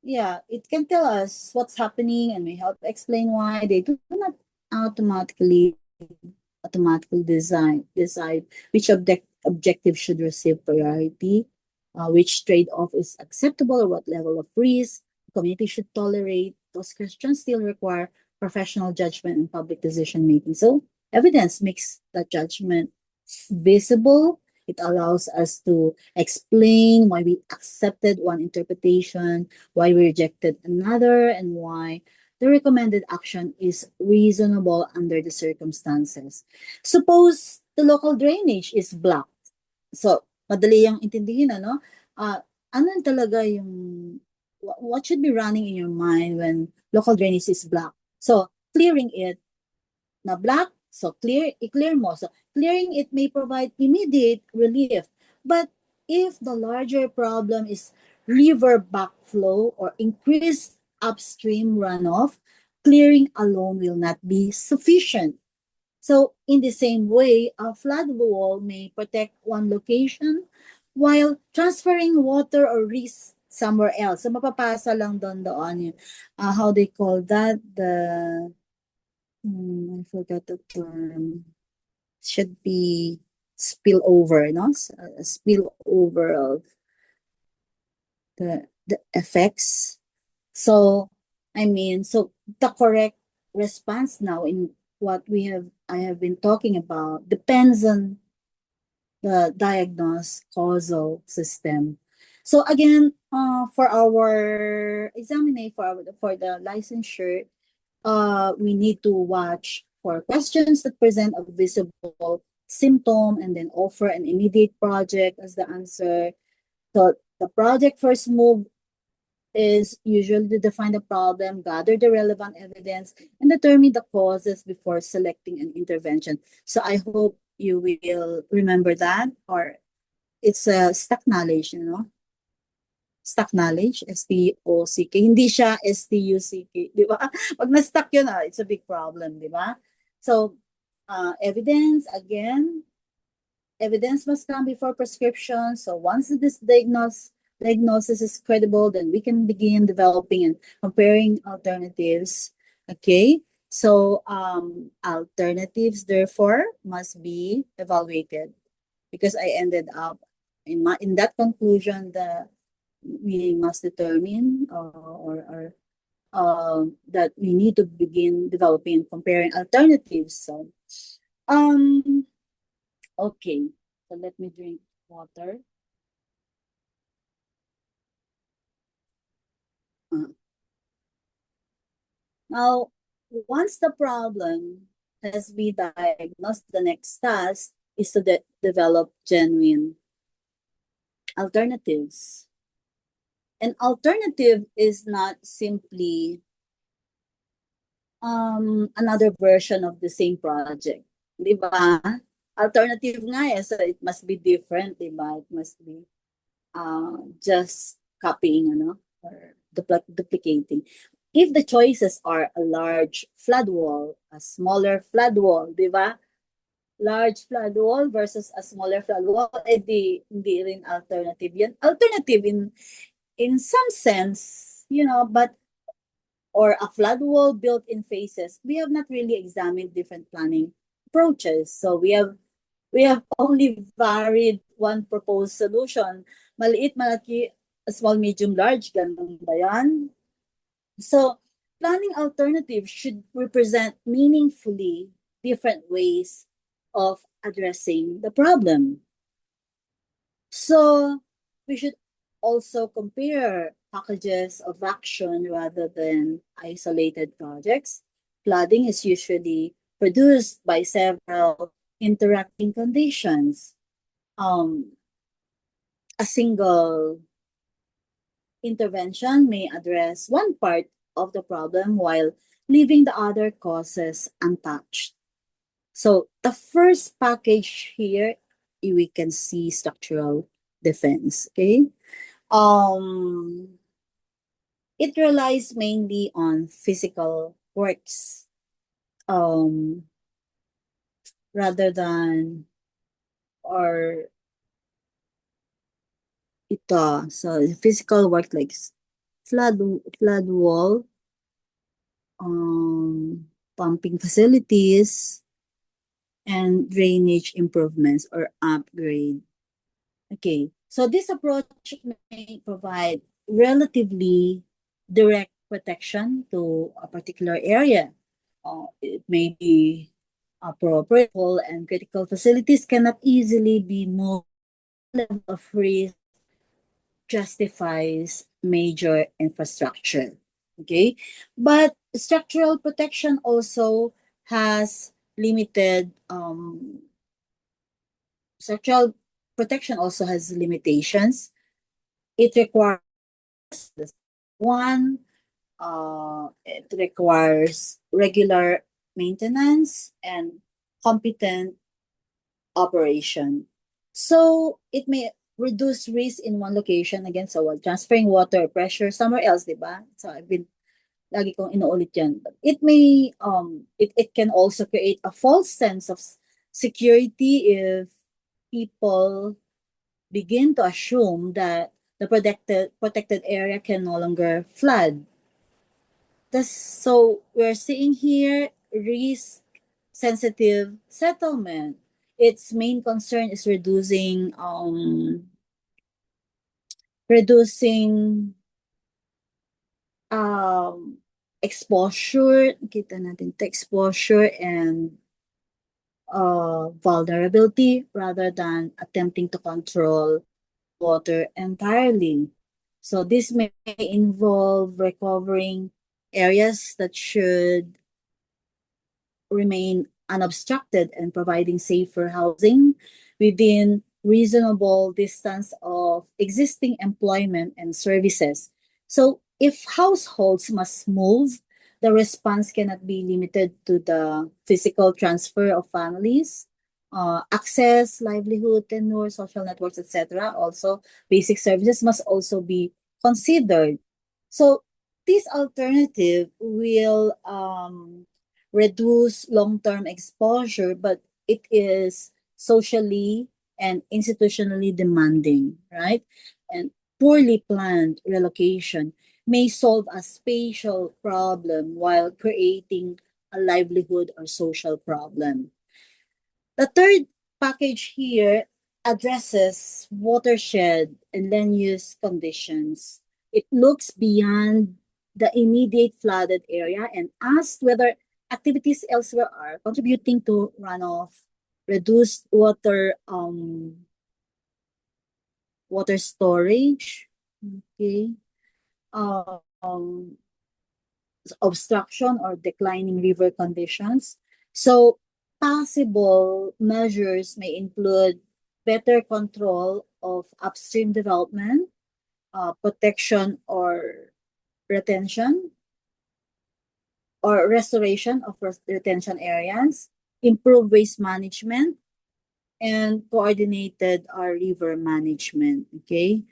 Speaker 2: yeah, it can tell us what's happening and may help explain why they do not automatically decide which objective should receive priority, which trade-off is acceptable, or what level of risk the community should tolerate. Those questions still require professional judgment and public decision making. So evidence makes that judgment visible. It allows us to explain why we accepted one interpretation, why we rejected another, and why the recommended action is reasonable under the circumstances. Suppose the local drainage is blocked. So, madali yung intindihin, ano? Ano talaga yung, what should be running in your mind when local drainage is blocked? So, clearing it, na black, so i-clear mo. So, clearing it may provide immediate relief. But if the larger problem is river backflow or increased upstream runoff, clearing alone will not be sufficient. So, in the same way, a flood wall may protect one location while transferring water or risk somewhere else. So, mapapasa lang doon, how they call that, I forgot the term. Should be spillover, no? A spillover of the effects. So, so the correct response now in what I have been talking about depends on the diagnosed causal system. So again, for our examination, for the licensure, we need to watch for questions that present a visible symptom and then offer an immediate project as the answer. So the project first move is usually to define the problem, gather the relevant evidence, and determine the causes before selecting an intervention. So I hope you will remember that, or it's a stock knowledge, Stock knowledge, S-T-O-C-K. Hindi siya S-T-U-C-K, di ba? Pag na-stuck yun, it's a big problem, di ba? So, evidence, again, evidence must come before prescription. So once this diagnosis is credible, then we can begin developing and comparing alternatives. Okay, so alternatives therefore must be evaluated, because I ended up in that conclusion that we must determine that we need to begin developing and comparing alternatives. So Okay, so let me drink water. Now, once the problem has been diagnosed, the next task is to develop genuine alternatives. An alternative is not simply another version of the same project. Di ba? Alternative nga eh, so it must be different, di ba? It must be just copying, ano, or duplicating. If the choices are a large flood wall, a smaller flood wall, di ba? Large flood wall versus a smaller flood wall, hindi rin alternative yan. Alternative in some sense, but or a flood wall built in phases, we have not really examined different planning approaches. So we have only varied one proposed solution. Maliit, malaki, small, medium, large, ganun ba yan? So planning alternatives should represent meaningfully different ways of addressing the problem. So we should also compare packages of action rather than isolated projects. Flooding is usually produced by several interacting conditions. A single intervention may address one part of the problem while leaving the other causes untouched. So the first package here, we can see structural defense. Okay. It relies mainly on physical works, um, rather than or ito. So physical work like flood wall, pumping facilities, and drainage improvements or upgrade. Okay, so this approach may provide relatively direct protection to a particular area. It may be appropriate and critical facilities cannot easily be moved. Level of risk justifies major infrastructure. Okay, but structural protection also has limited structural protection also has limitations. It requires one, it requires regular maintenance and competent operation. So it may reduce risk in one location again, so transferring water pressure somewhere else, di ba? So I've been lagi kong inuulit yan. It may it can also create a false sense of security if people begin to assume that the protected area can no longer flood. So we're seeing here risk sensitive settlement. Its main concern is reducing exposure, kita natin exposure and vulnerability rather than attempting to control water entirely. So this may involve recovering areas that should remain unobstructed and providing safer housing within reasonable distance of existing employment and services. So if households must move, the response cannot be limited to the physical transfer of families, access, livelihood, tenure, social networks, etc. Also, basic services must also be considered. So this alternative will reduce long-term exposure, but it is socially and institutionally demanding, right? And poorly planned relocation may solve a spatial problem while creating a livelihood or social problem. The third package here addresses watershed and land use conditions. It looks beyond the immediate flooded area and asks whether activities elsewhere are contributing to runoff, reduced water storage, okay, um, obstruction or declining river conditions. So possible measures may include better control of upstream development, protection or retention or restoration of retention areas, improve waste management, and coordinated river management. Okay.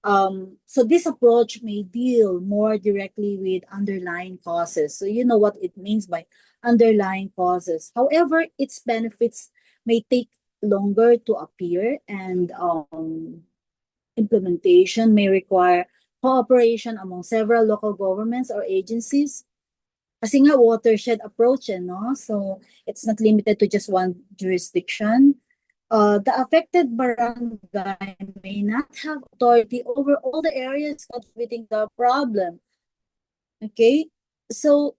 Speaker 2: So this approach may deal more directly with underlying causes. So you know what it means by underlying causes. However, its benefits may take longer to appear, and implementation may require cooperation among several local governments or agencies. Kasi nga watershed approach, no? So it's not limited to just one jurisdiction. The affected barangay may not have authority over all the areas contributing the problem. Okay, so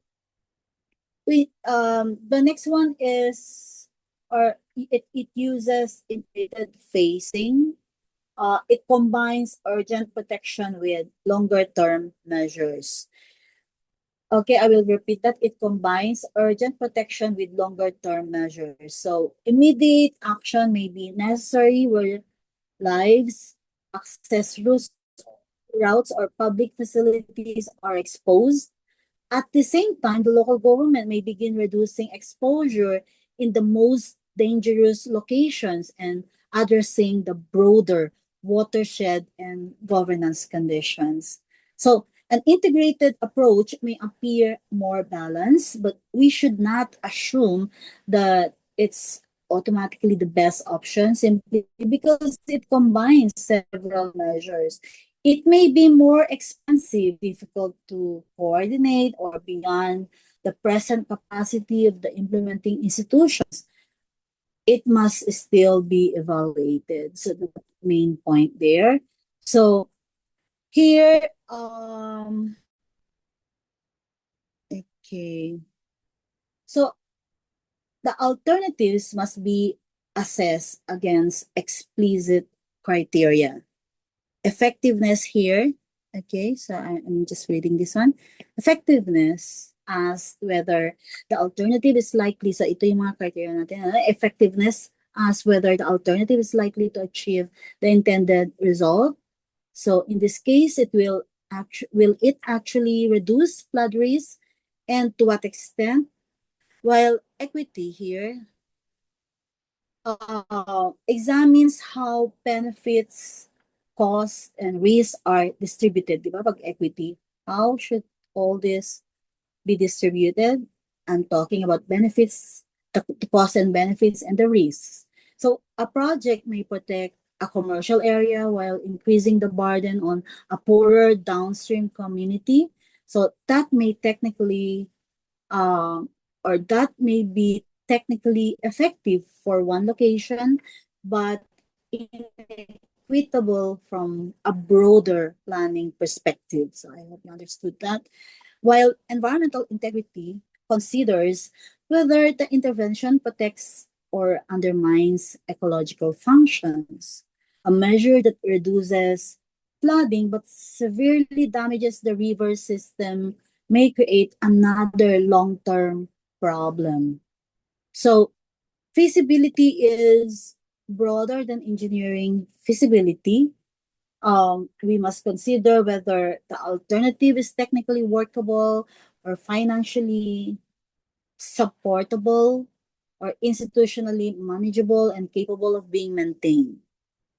Speaker 2: the next one is, or it uses integrated phasing. It combines urgent protection with longer term measures. Okay, I will repeat that. It combines urgent protection with longer term measures. So immediate action may be necessary where lives, access routes, or public facilities are exposed. At the same time, the local government may begin reducing exposure in the most dangerous locations and addressing the broader watershed and governance conditions. So, an integrated approach may appear more balanced, but we should not assume that it's automatically the best option simply because it combines several measures. It may be more expensive, difficult to coordinate, or beyond the present capacity of the implementing institutions. It must still be evaluated. So the main point there. So here, okay. So the alternatives must be assessed against explicit criteria. Effectiveness here, okay, so I'm just reading this one. Effectiveness as whether the alternative is likely, so ito yung mga criteria natin, effectiveness as whether the alternative is likely to achieve the intended result. So in this case, will it actually reduce flood risk, and to what extent? While equity here examines how benefits, costs, and risks are distributed. Di ba? Pag equity, how should all this be distributed? I'm talking about benefits, the costs and benefits, and the risks. So a project may protect a commercial area while increasing the burden on a poorer downstream community. So that may technically or that may be technically effective for one location, but inequitable from a broader planning perspective. So I hope you understood that. While environmental integrity considers whether the intervention protects or undermines ecological functions, a measure that reduces flooding but severely damages the river system may create another long-term problem. So feasibility is broader than engineering feasibility. We must consider whether the alternative is technically workable or financially supportable or institutionally manageable and capable of being maintained.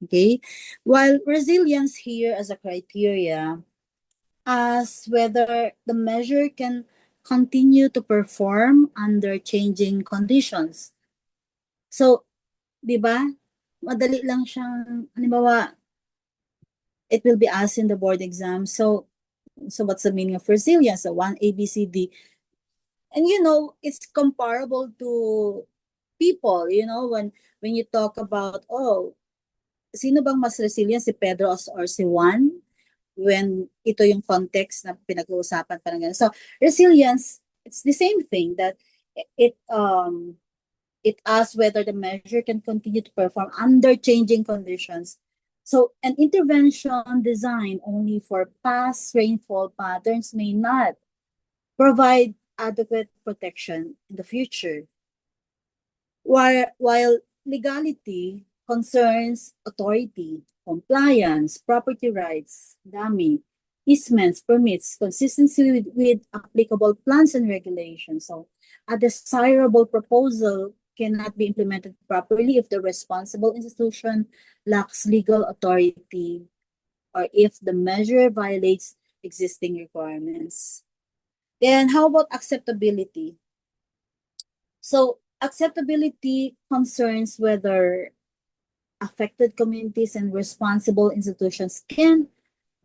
Speaker 2: Okay, while resilience here as a criteria as whether the measure can continue to perform under changing conditions. So, di ba? Madali lang siyang, halimbawa, it will be asked in the board exam. So what's the meaning of resilience? So one, A, B, C, D. And it's comparable to people, when you talk about, sino bang mas resilient, si Pedro or si Juan? When ito yung context na pinag-uusapan pa ng ganun. So resilience, it's the same thing that it it asks whether the measure can continue to perform under changing conditions. So an intervention designed only for past rainfall patterns may not provide adequate protection in the future. While legality concerns authority, compliance, property rights, dami, easements, permits, consistency with applicable plans and regulations. So a desirable proposal cannot be implemented properly if the responsible institution lacks legal authority or if the measure violates existing requirements. Then how about acceptability? So acceptability concerns whether affected communities and responsible institutions can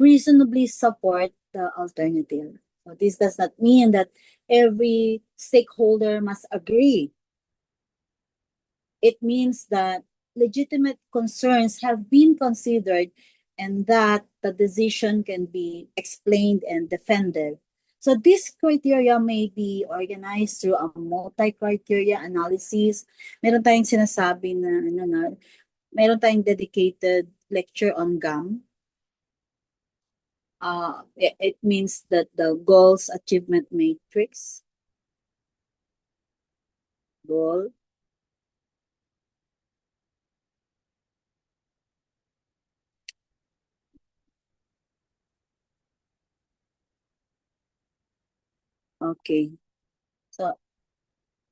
Speaker 2: reasonably support the alternative. So this does not mean that every stakeholder must agree. It means that legitimate concerns have been considered and that the decision can be explained and defended. So this criteria may be organized through a multi-criteria analysis. Meron tayong sinasabi na, meron tayong dedicated lecture on GAM. It means that the goals achievement matrix. Goal. Okay. So,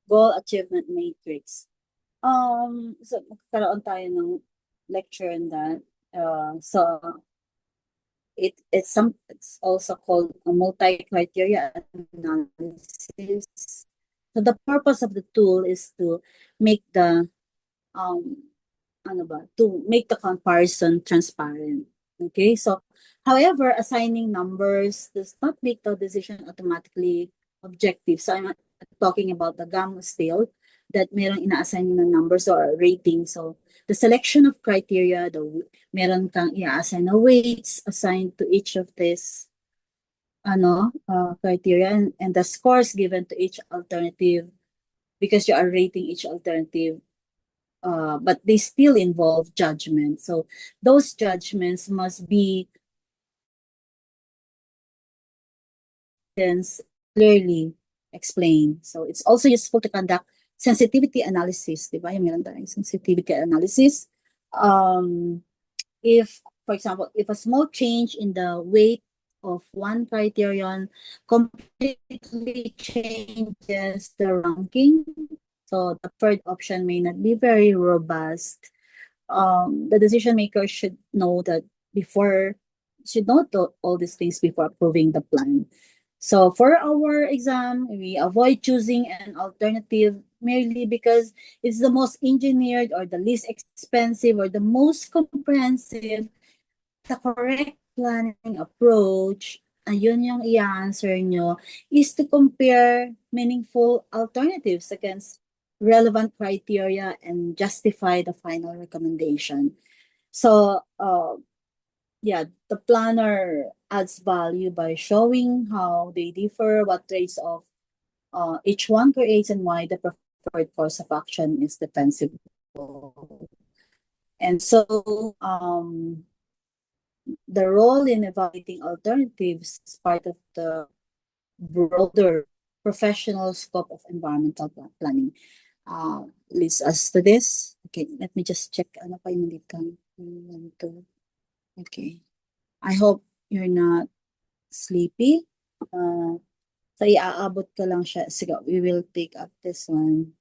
Speaker 2: goal achievement matrix. So magkaroon tayo ng lecture on that. So it's also called a multi-criteria analysis. So the purpose of the tool is to make the to make the comparison transparent. Okay, so however, assigning numbers does not make the decision automatically objective. So I'm talking about the GAM scale that merong ina-assign ng numbers or rating. So the selection of criteria, meron kang i-assign na weights assigned to each of this criteria and the scores given to each alternative because you are rating each alternative. But they still involve judgment. So those judgments must be clearly explained. So it's also useful to conduct sensitivity analysis, di ba? Yung meron tayong sensitivity analysis. If, for example, if a small change in the weight of one criterion completely changes the ranking, so the third option may not be very robust. The decision maker should know all these things before approving the plan. So for our exam, we avoid choosing an alternative merely because it's the most engineered or the least expensive or the most comprehensive. The correct planning approach, ayun yung i-answer nyo, is to compare meaningful alternatives against relevant criteria and justify the final recommendation. So, the planner adds value by showing how they differ, what traits of each one creates, and why the preferred course of action is defensible. And so, the role in evaluating alternatives is part of the broader professional scope of environmental planning. Leads us to this. Okay, let me just check. Ano pa yung dito? Okay. I hope you're not sleepy. So iaabot ko lang siya. Sige, we will take up this one.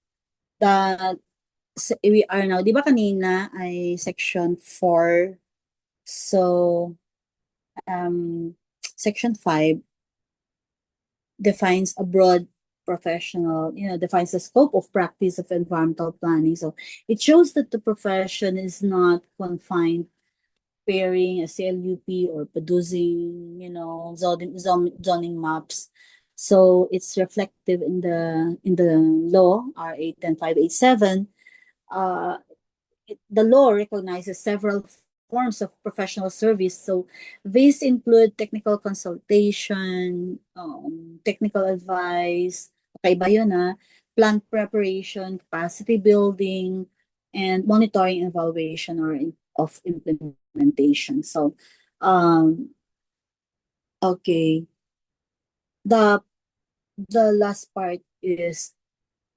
Speaker 2: We are now, di ba kanina ay section 4. So, section 5 defines a broad professional, defines the scope of practice of environmental planning. So it shows that the profession is not confined preparing a CLUP or producing, zoning maps. So it's reflective in the law, RA 10587. The law recognizes several forms of professional service. So these include technical consultation, technical advice, okay ba yun plan preparation, capacity building, and monitoring and evaluation of implementation. So, okay, the last part is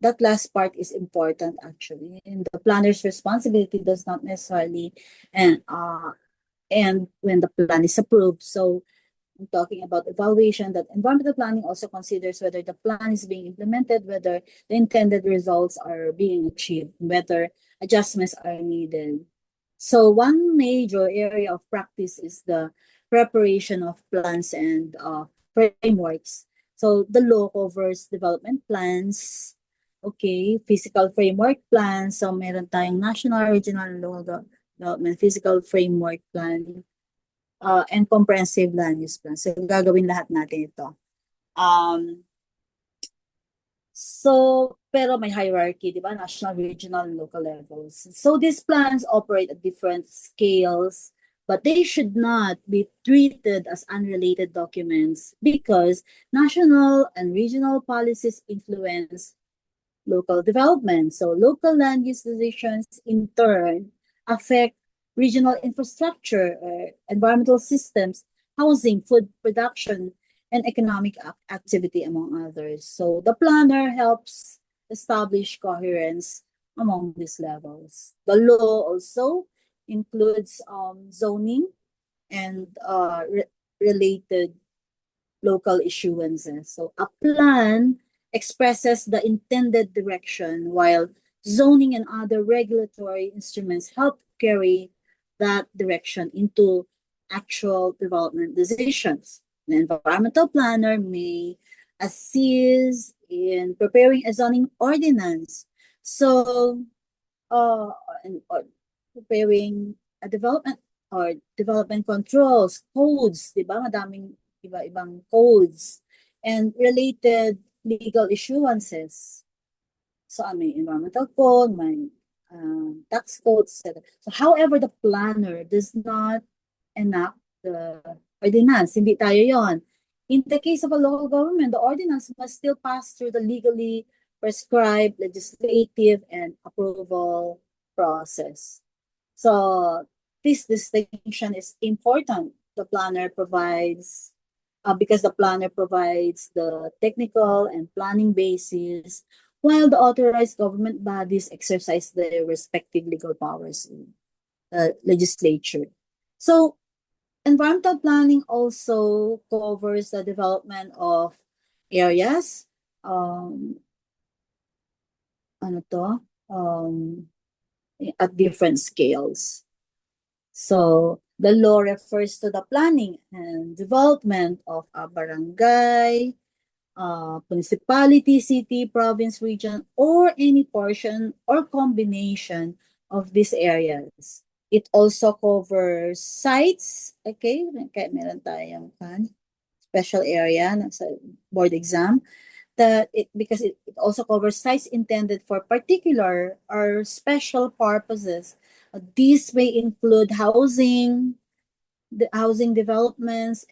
Speaker 2: that last part is important actually, and the planner's responsibility does not necessarily and when the plan is approved. So I'm talking about evaluation, that environmental planning also considers whether the plan is being implemented, whether the intended results are being achieved, whether adjustments are needed. So one major area of practice is the preparation of plans and frameworks. So the law covers development plans, okay, physical framework plans. So meron tayong national, regional, and local development physical framework plan, and comprehensive land use plan. So gagawin lahat natin ito. So, pero may hierarchy, di ba? National, regional, and local levels. So these plans operate at different scales, but they should not be treated as unrelated documents because national and regional policies influence local development. So local land use decisions in turn affect regional infrastructure, environmental systems, housing, food production, and economic activity, among others. So the planner helps establish coherence among these levels. The law also includes zoning and related local issuances. So a plan expresses the intended direction, while zoning and other regulatory instruments help carry that direction into actual development decisions. The environmental planner may assist in preparing a zoning ordinance. So, or preparing a development or development controls, codes, di ba? Madaming iba-ibang codes and related legal issuances. So, may environmental code, may tax codes, etc. So, however, the planner does not enact the ordinance. Hindi tayo yon. In the case of a local government, the ordinance must still pass through the legally prescribed legislative and approval process. So, this distinction is important. The planner provides because the planner provides the technical and planning basis, while the authorized government bodies exercise their respective legal powers in the legislature. So, environmental planning also covers the development of areas, at different scales. So, the law refers to the planning and development of a barangay, municipality, city, province, region, or any portion or combination of these areas. It also covers sites, okay? Kaya meron tayong special area sa board exam, because it also covers sites intended for particular or special purposes. These may include housing, the housing developments,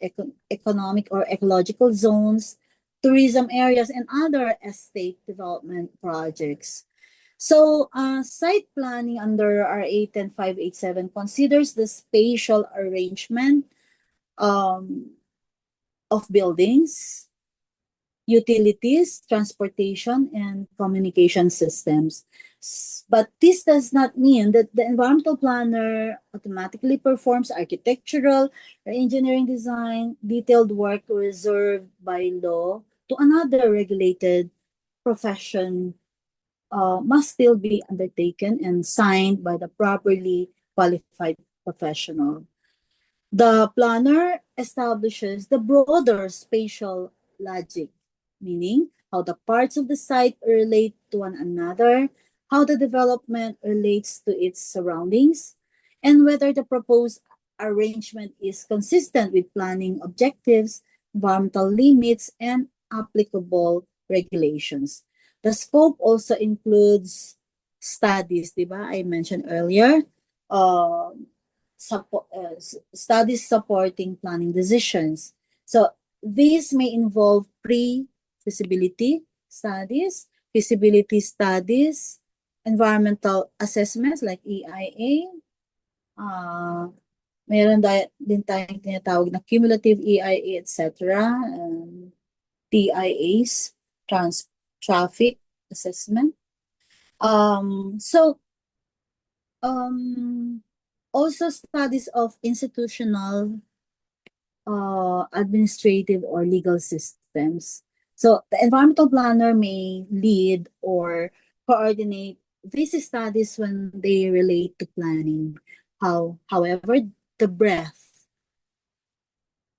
Speaker 2: economic or ecological zones, tourism areas, and other estate development projects. So, site planning under RA 10587 considers the spatial arrangement of buildings, utilities, transportation, and communication systems. But this does not mean that the environmental planner automatically performs architectural or engineering design, detailed work reserved by law to another regulated profession. Must still be undertaken and signed by the properly qualified professional. The planner establishes the broader spatial logic, meaning how the parts of the site relate to one another, how the development relates to its surroundings, and whether the proposed arrangement is consistent with planning objectives, environmental limits, and applicable regulations. The scope also includes studies, di ba? I mentioned earlier, studies supporting planning decisions. So these may involve pre-feasibility studies, feasibility studies, environmental assessments like EIA, meron din tayong tinatawag na cumulative EIA, etc. TIAs, traffic assessment. Also studies of institutional, administrative or legal systems. So the environmental planner may lead or coordinate these studies when they relate to planning. However, the breadth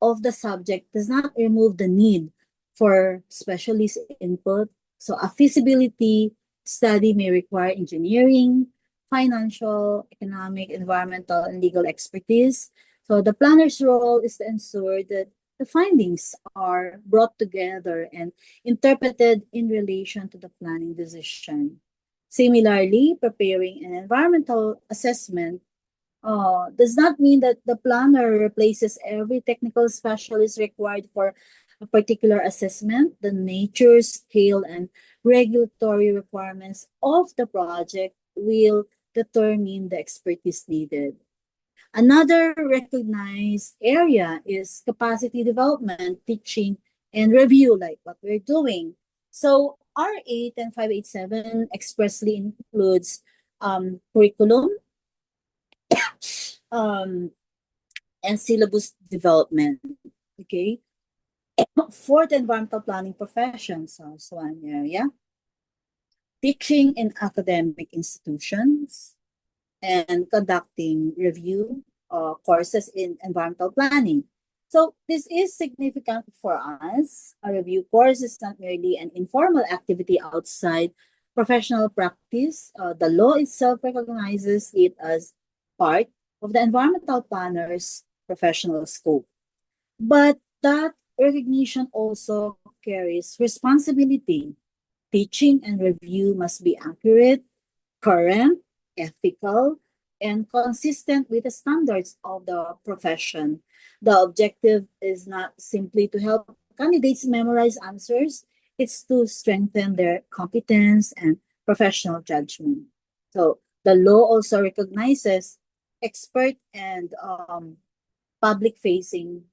Speaker 2: of the subject does not remove the need for specialist input. So a feasibility study may require engineering, financial, economic, environmental, and legal expertise. So the planner's role is to ensure that the findings are brought together and interpreted in relation to the planning decision. Similarly, preparing an environmental assessment does not mean that the planner replaces every technical specialist required for a particular assessment. The nature, scale, and regulatory requirements of the project will determine the expertise needed. Another recognized area is capacity development, teaching, and review, like what we're doing. So R8 and 587 expressly includes curriculum, and syllabus development. Okay. For the environmental planning professions, also one area. Teaching in academic institutions and conducting review courses in environmental planning. So this is significant for us. A review course is not merely an informal activity outside professional practice. The law itself recognizes it as part of the environmental planner's professional scope. But that recognition also carries responsibility. Teaching and review must be accurate, current, ethical, and consistent with the standards of the profession. The objective is not simply to help candidates memorize answers, it's to strengthen their competence and professional judgment. So the law also recognizes expert and public-facing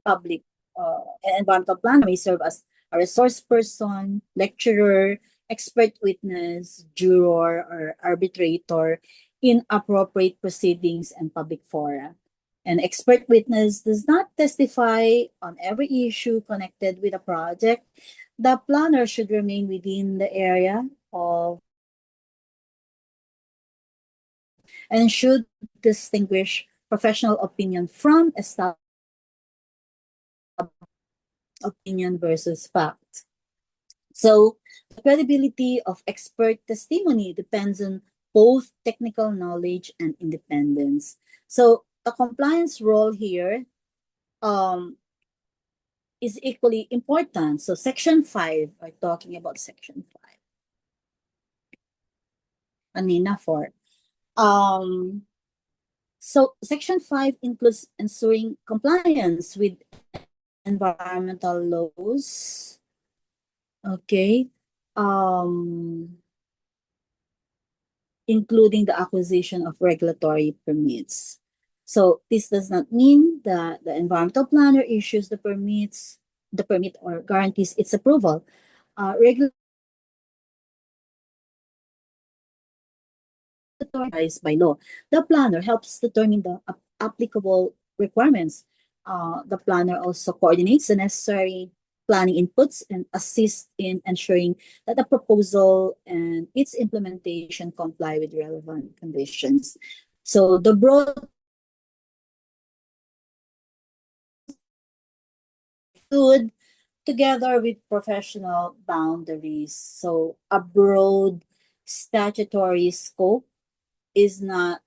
Speaker 2: public environmental planner may serve as a resource person, lecturer, expert witness, juror, or arbitrator in appropriate proceedings and public fora. An expert witness does not testify on every issue connected with a project. The planner should remain within the area of and should distinguish professional opinion from established opinion versus fact. So the credibility of expert testimony depends on both technical knowledge and independence. So the compliance role here is equally important. So Section 5, we're talking about Section 5. Kanina 4. So Section 5 includes ensuring compliance with environmental laws. Okay. Including the acquisition of regulatory permits. So this does not mean that the environmental planner issues the permit or guarantees its approval. Regulatory by law. The planner helps determine the applicable requirements. The planner also coordinates the necessary planning inputs and assists in ensuring that the proposal and its implementation comply with relevant conditions. So the broad good together with professional boundaries. So a broad statutory scope is not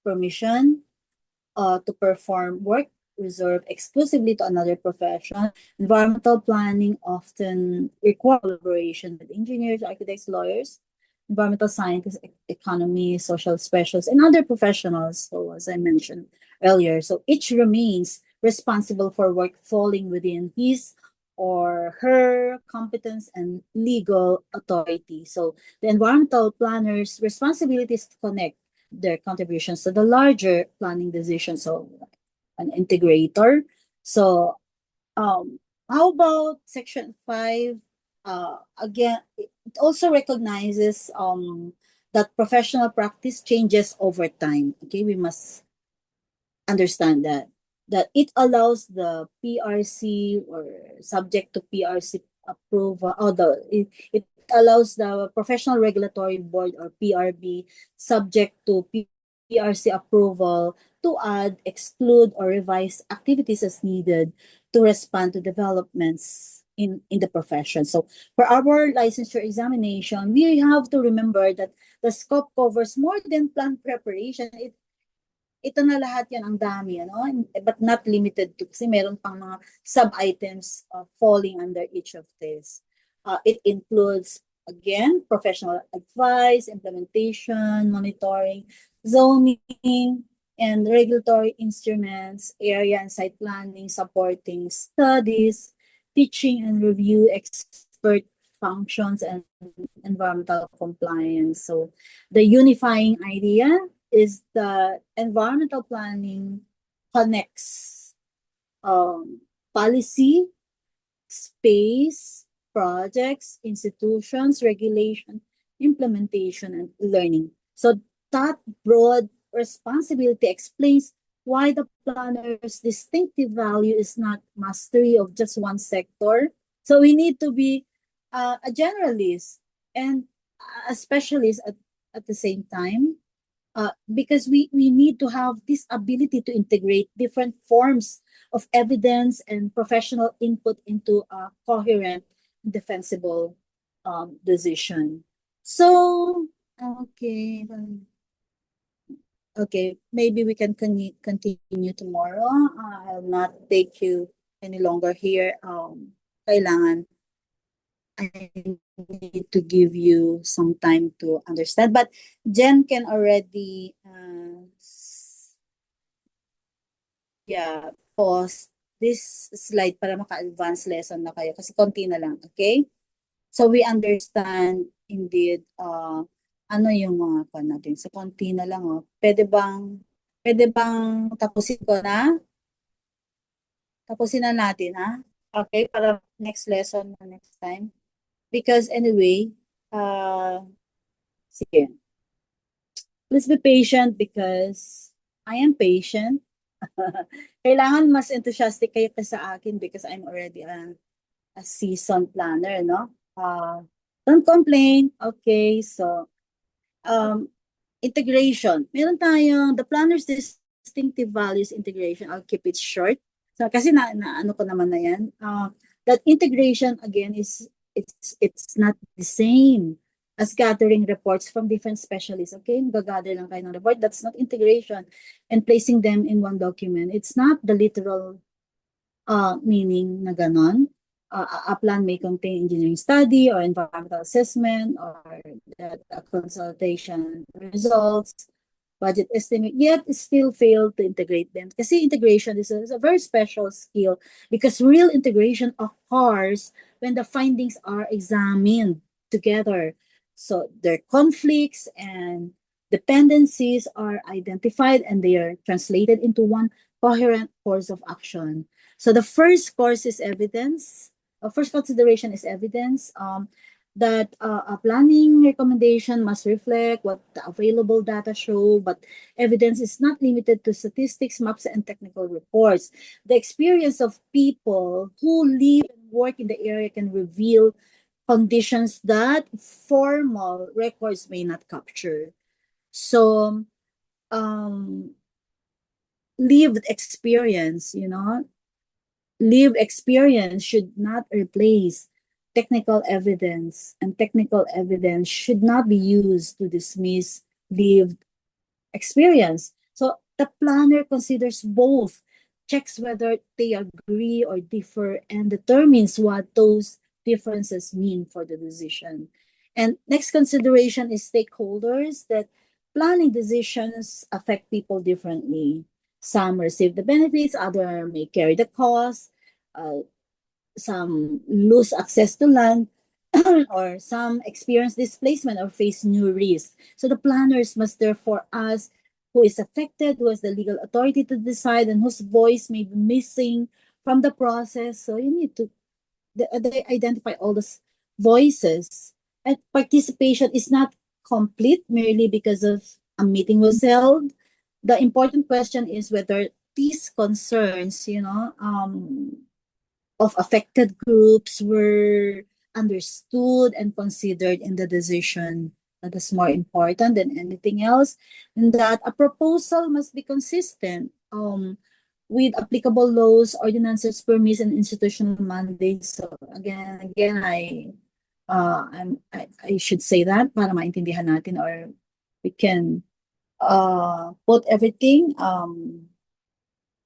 Speaker 2: permission to perform work reserved exclusively to another profession. Environmental planning often requires collaboration with engineers, architects, lawyers, environmental scientists, economists, social specialists, and other professionals. So as I mentioned earlier, so each remains responsible for work falling within his or her competence and legal authority. So the environmental planner's responsibility is to connect their contributions to the larger planning decision. So an integrator. So how about section 5? Again, it also recognizes that professional practice changes over time. Okay, we must understand that it allows the PRC or subject to PRC approval, or it allows the Professional Regulatory Board or PRB subject to PRC approval to add, exclude, or revise activities as needed to respond to developments in the profession. So for our licensure examination, we have to remember that the scope covers more than plan preparation. Ito na lahat yan, ang dami, ano? But not limited to, kasi meron pang mga sub-items falling under each of this. It includes, again, professional advice, implementation, monitoring, zoning, and regulatory instruments, area and site planning, supporting studies, teaching and review, expert functions, and environmental compliance. So the unifying idea is that environmental planning connects policy, space, projects, institutions, regulation, implementation, and learning. So that broad responsibility explains why the planner's distinctive value is not mastery of just one sector. So we need to be a generalist and a specialist at the same time, because we need to have this ability to integrate different forms of evidence and professional input into a coherent, defensible decision. So, okay. Okay, maybe we can continue tomorrow. I'll not take you any longer here. Kailangan I need to give you some time to understand. But Jen can already pause this slide para maka-advance lesson na kayo kasi konti na lang, okay? So we understand indeed ano yung mga pan natin. So konti na lang, oh. Pwede bang tapusin ko na? Tapusin na natin, ha? Okay, para next lesson na next time. Because anyway, sige. Please be patient because I am patient. Kailangan mas enthusiastic kayo pa sa akin because I'm already a seasoned planner, no? Don't complain. Okay, so integration. Meron tayong the planner's distinctive values integration. I'll keep it short. So kasi na ano ko naman na yan. That integration again is it's not the same as gathering reports from different specialists. Okay, gagather lang kayo ng report. That's not integration and placing them in one document. It's not the literal meaning na ganon. A plan may contain engineering study or environmental assessment or a consultation results, budget estimate, yet it still failed to integrate them. Kasi integration is a very special skill because real integration occurs when the findings are examined together. So their conflicts and dependencies are identified and they are translated into one coherent course of action. So the first course is evidence. First consideration is evidence. That a planning recommendation must reflect what the available data show, but evidence is not limited to statistics, maps, and technical reports. The experience of people who live and work in the area can reveal conditions that formal records may not capture. So, lived experience, lived experience should not replace technical evidence, and technical evidence should not be used to dismiss lived experience. So the planner considers both, checks whether they agree or differ, and determines what those differences mean for the decision. And next consideration is stakeholders, that planning decisions affect people differently. Some receive the benefits, others may carry the cost, some lose access to land, or some experience displacement or face new risks. So the planners must therefore ask who is affected, who has the legal authority to decide, and whose voice may be missing from the process. So you need to they identify all those voices. And participation is not complete merely because of a meeting was held. The important question is whether these concerns, of affected groups were understood and considered in the decision. That is more important than anything else. And that a proposal must be consistent with applicable laws, ordinances, permits, and institutional mandates. So again, I should say that para maintindihan natin, or we can put everything.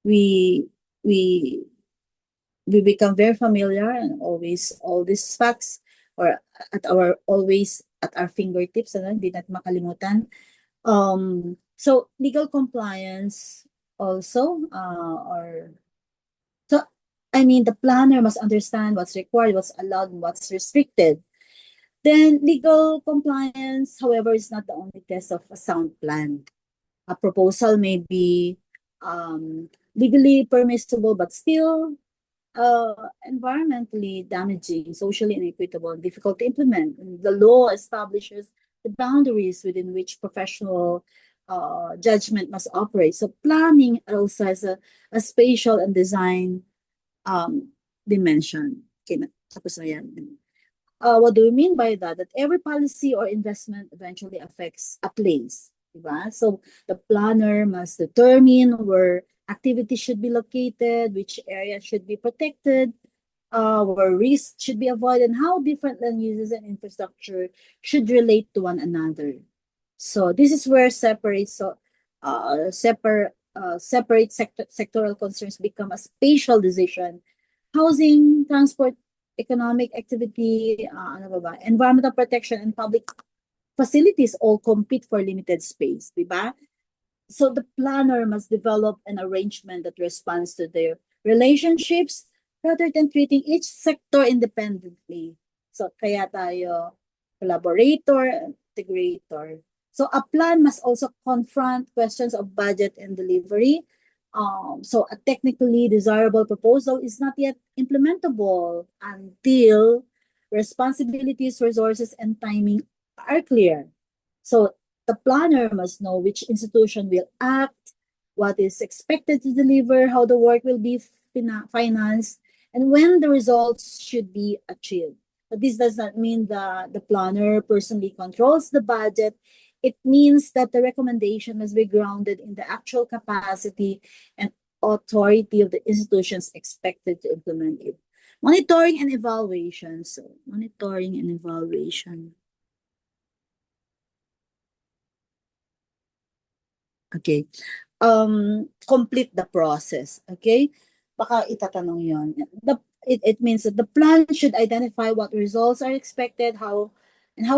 Speaker 2: We we we become very familiar, and always all these facts or always at our fingertips, ano, hindi natin makalimutan. So legal compliance also, or so I mean the planner must understand what's required, what's allowed, and what's restricted. Then legal compliance, however, is not the only test of a sound plan. A proposal may be legally permissible but still environmentally damaging, socially inequitable, and difficult to implement. And the law establishes the boundaries within which professional judgment must operate. So planning also has a spatial and design dimension. Okay, tapos na yan. What do we mean by that? That every policy or investment eventually affects a place. Diba? So the planner must determine where activities should be located, which areas should be protected, where risks should be avoided, and how different land uses and infrastructure should relate to one another. So this is where separate sectoral concerns become a spatial decision. Housing, transport, economic activity, environmental protection, and public facilities all compete for limited space, diba? So the planner must develop an arrangement that responds to their relationships rather than treating each sector independently. So kaya tayo collaborator, integrator. So a plan must also confront questions of budget and delivery. So a technically desirable proposal is not yet implementable until responsibilities, resources, and timing are clear. So the planner must know which institution will act, what is expected to deliver, how the work will be financed, and when the results should be achieved. But this does not mean that the planner personally controls the budget. It means that the recommendation must be grounded in the actual capacity and authority of the institutions expected to implement it. Monitoring and evaluation. So, monitoring and evaluation. Okay. Complete the process. Okay? Baka itatanong yon. It means that the plan should identify what results are expected, how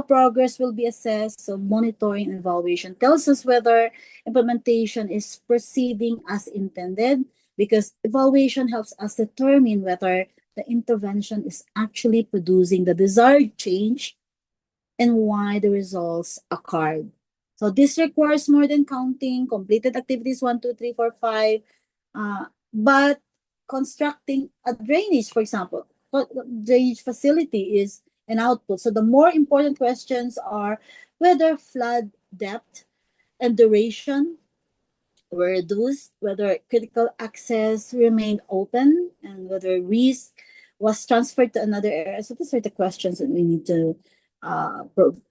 Speaker 2: progress will be assessed. So monitoring and evaluation tells us whether implementation is proceeding as intended, because evaluation helps us determine whether the intervention is actually producing the desired change and why the results occurred. So this requires more than counting completed activities 1, 2, 3, 4, 5, but constructing a drainage, for example, drainage facility is an output. So the more important questions are whether flood depth and duration were reduced, whether critical access remained open, and whether risk was transferred to another area. So these are the questions that we need to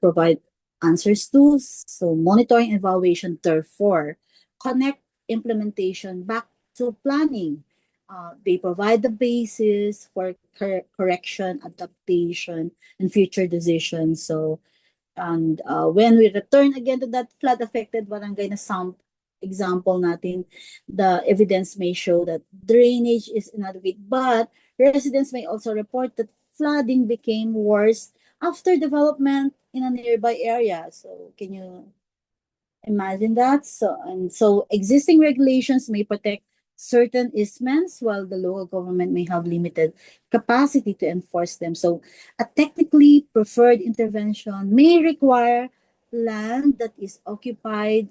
Speaker 2: provide answers to. So monitoring evaluation, therefore, connect implementation back to planning. They provide the basis for correction, adaptation, and future decisions. So, and when we return again to that flood-affected barangay na sound example natin, the evidence may show that drainage is inadequate, but residents may also report that flooding became worse after development in a nearby area. So can you Imagine that. So existing regulations may protect certain easements while the local government may have limited capacity to enforce them. So a technically preferred intervention may require land that is occupied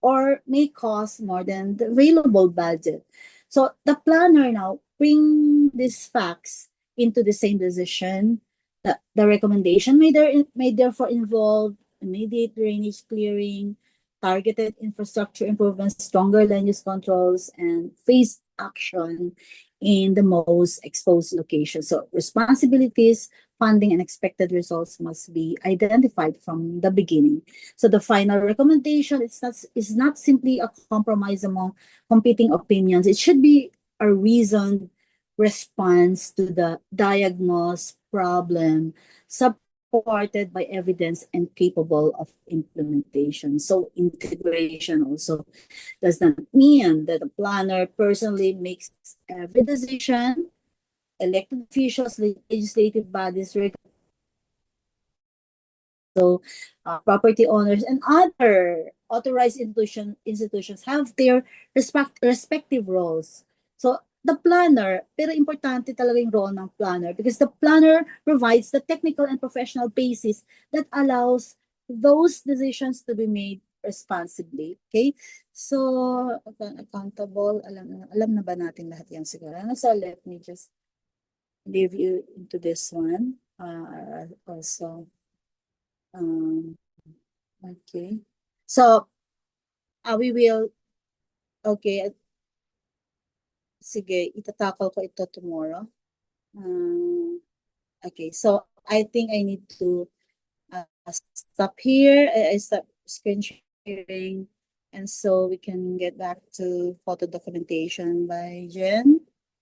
Speaker 2: or may cost more than the available budget. So the planner now bring these facts into the same decision. The recommendation may therefore involve immediate drainage clearing, targeted infrastructure improvements, stronger land use controls, and phased action in the most exposed locations. So responsibilities, funding, and expected results must be identified from the beginning. So the final recommendation is not simply a compromise among competing opinions. It should be a reasoned response to the diagnosed problem, supported by evidence and capable of implementation. So integration also does not mean that the planner personally makes every decision. Elected officials, legislative bodies, property owners, and other authorized institutions have their respective roles. So the planner, pero importante talaga yung role ng planner because the planner provides the technical and professional basis that allows those decisions to be made responsibly. Okay? So, accountable, alam na ba natin lahat yan siguro? So, let me just leave you into this one. Also, okay. So, we will, okay, sige, itatakal ko ito tomorrow. Okay, so I think I need to stop here. I stop screen sharing. And so we can get back to photo documentation by Jen.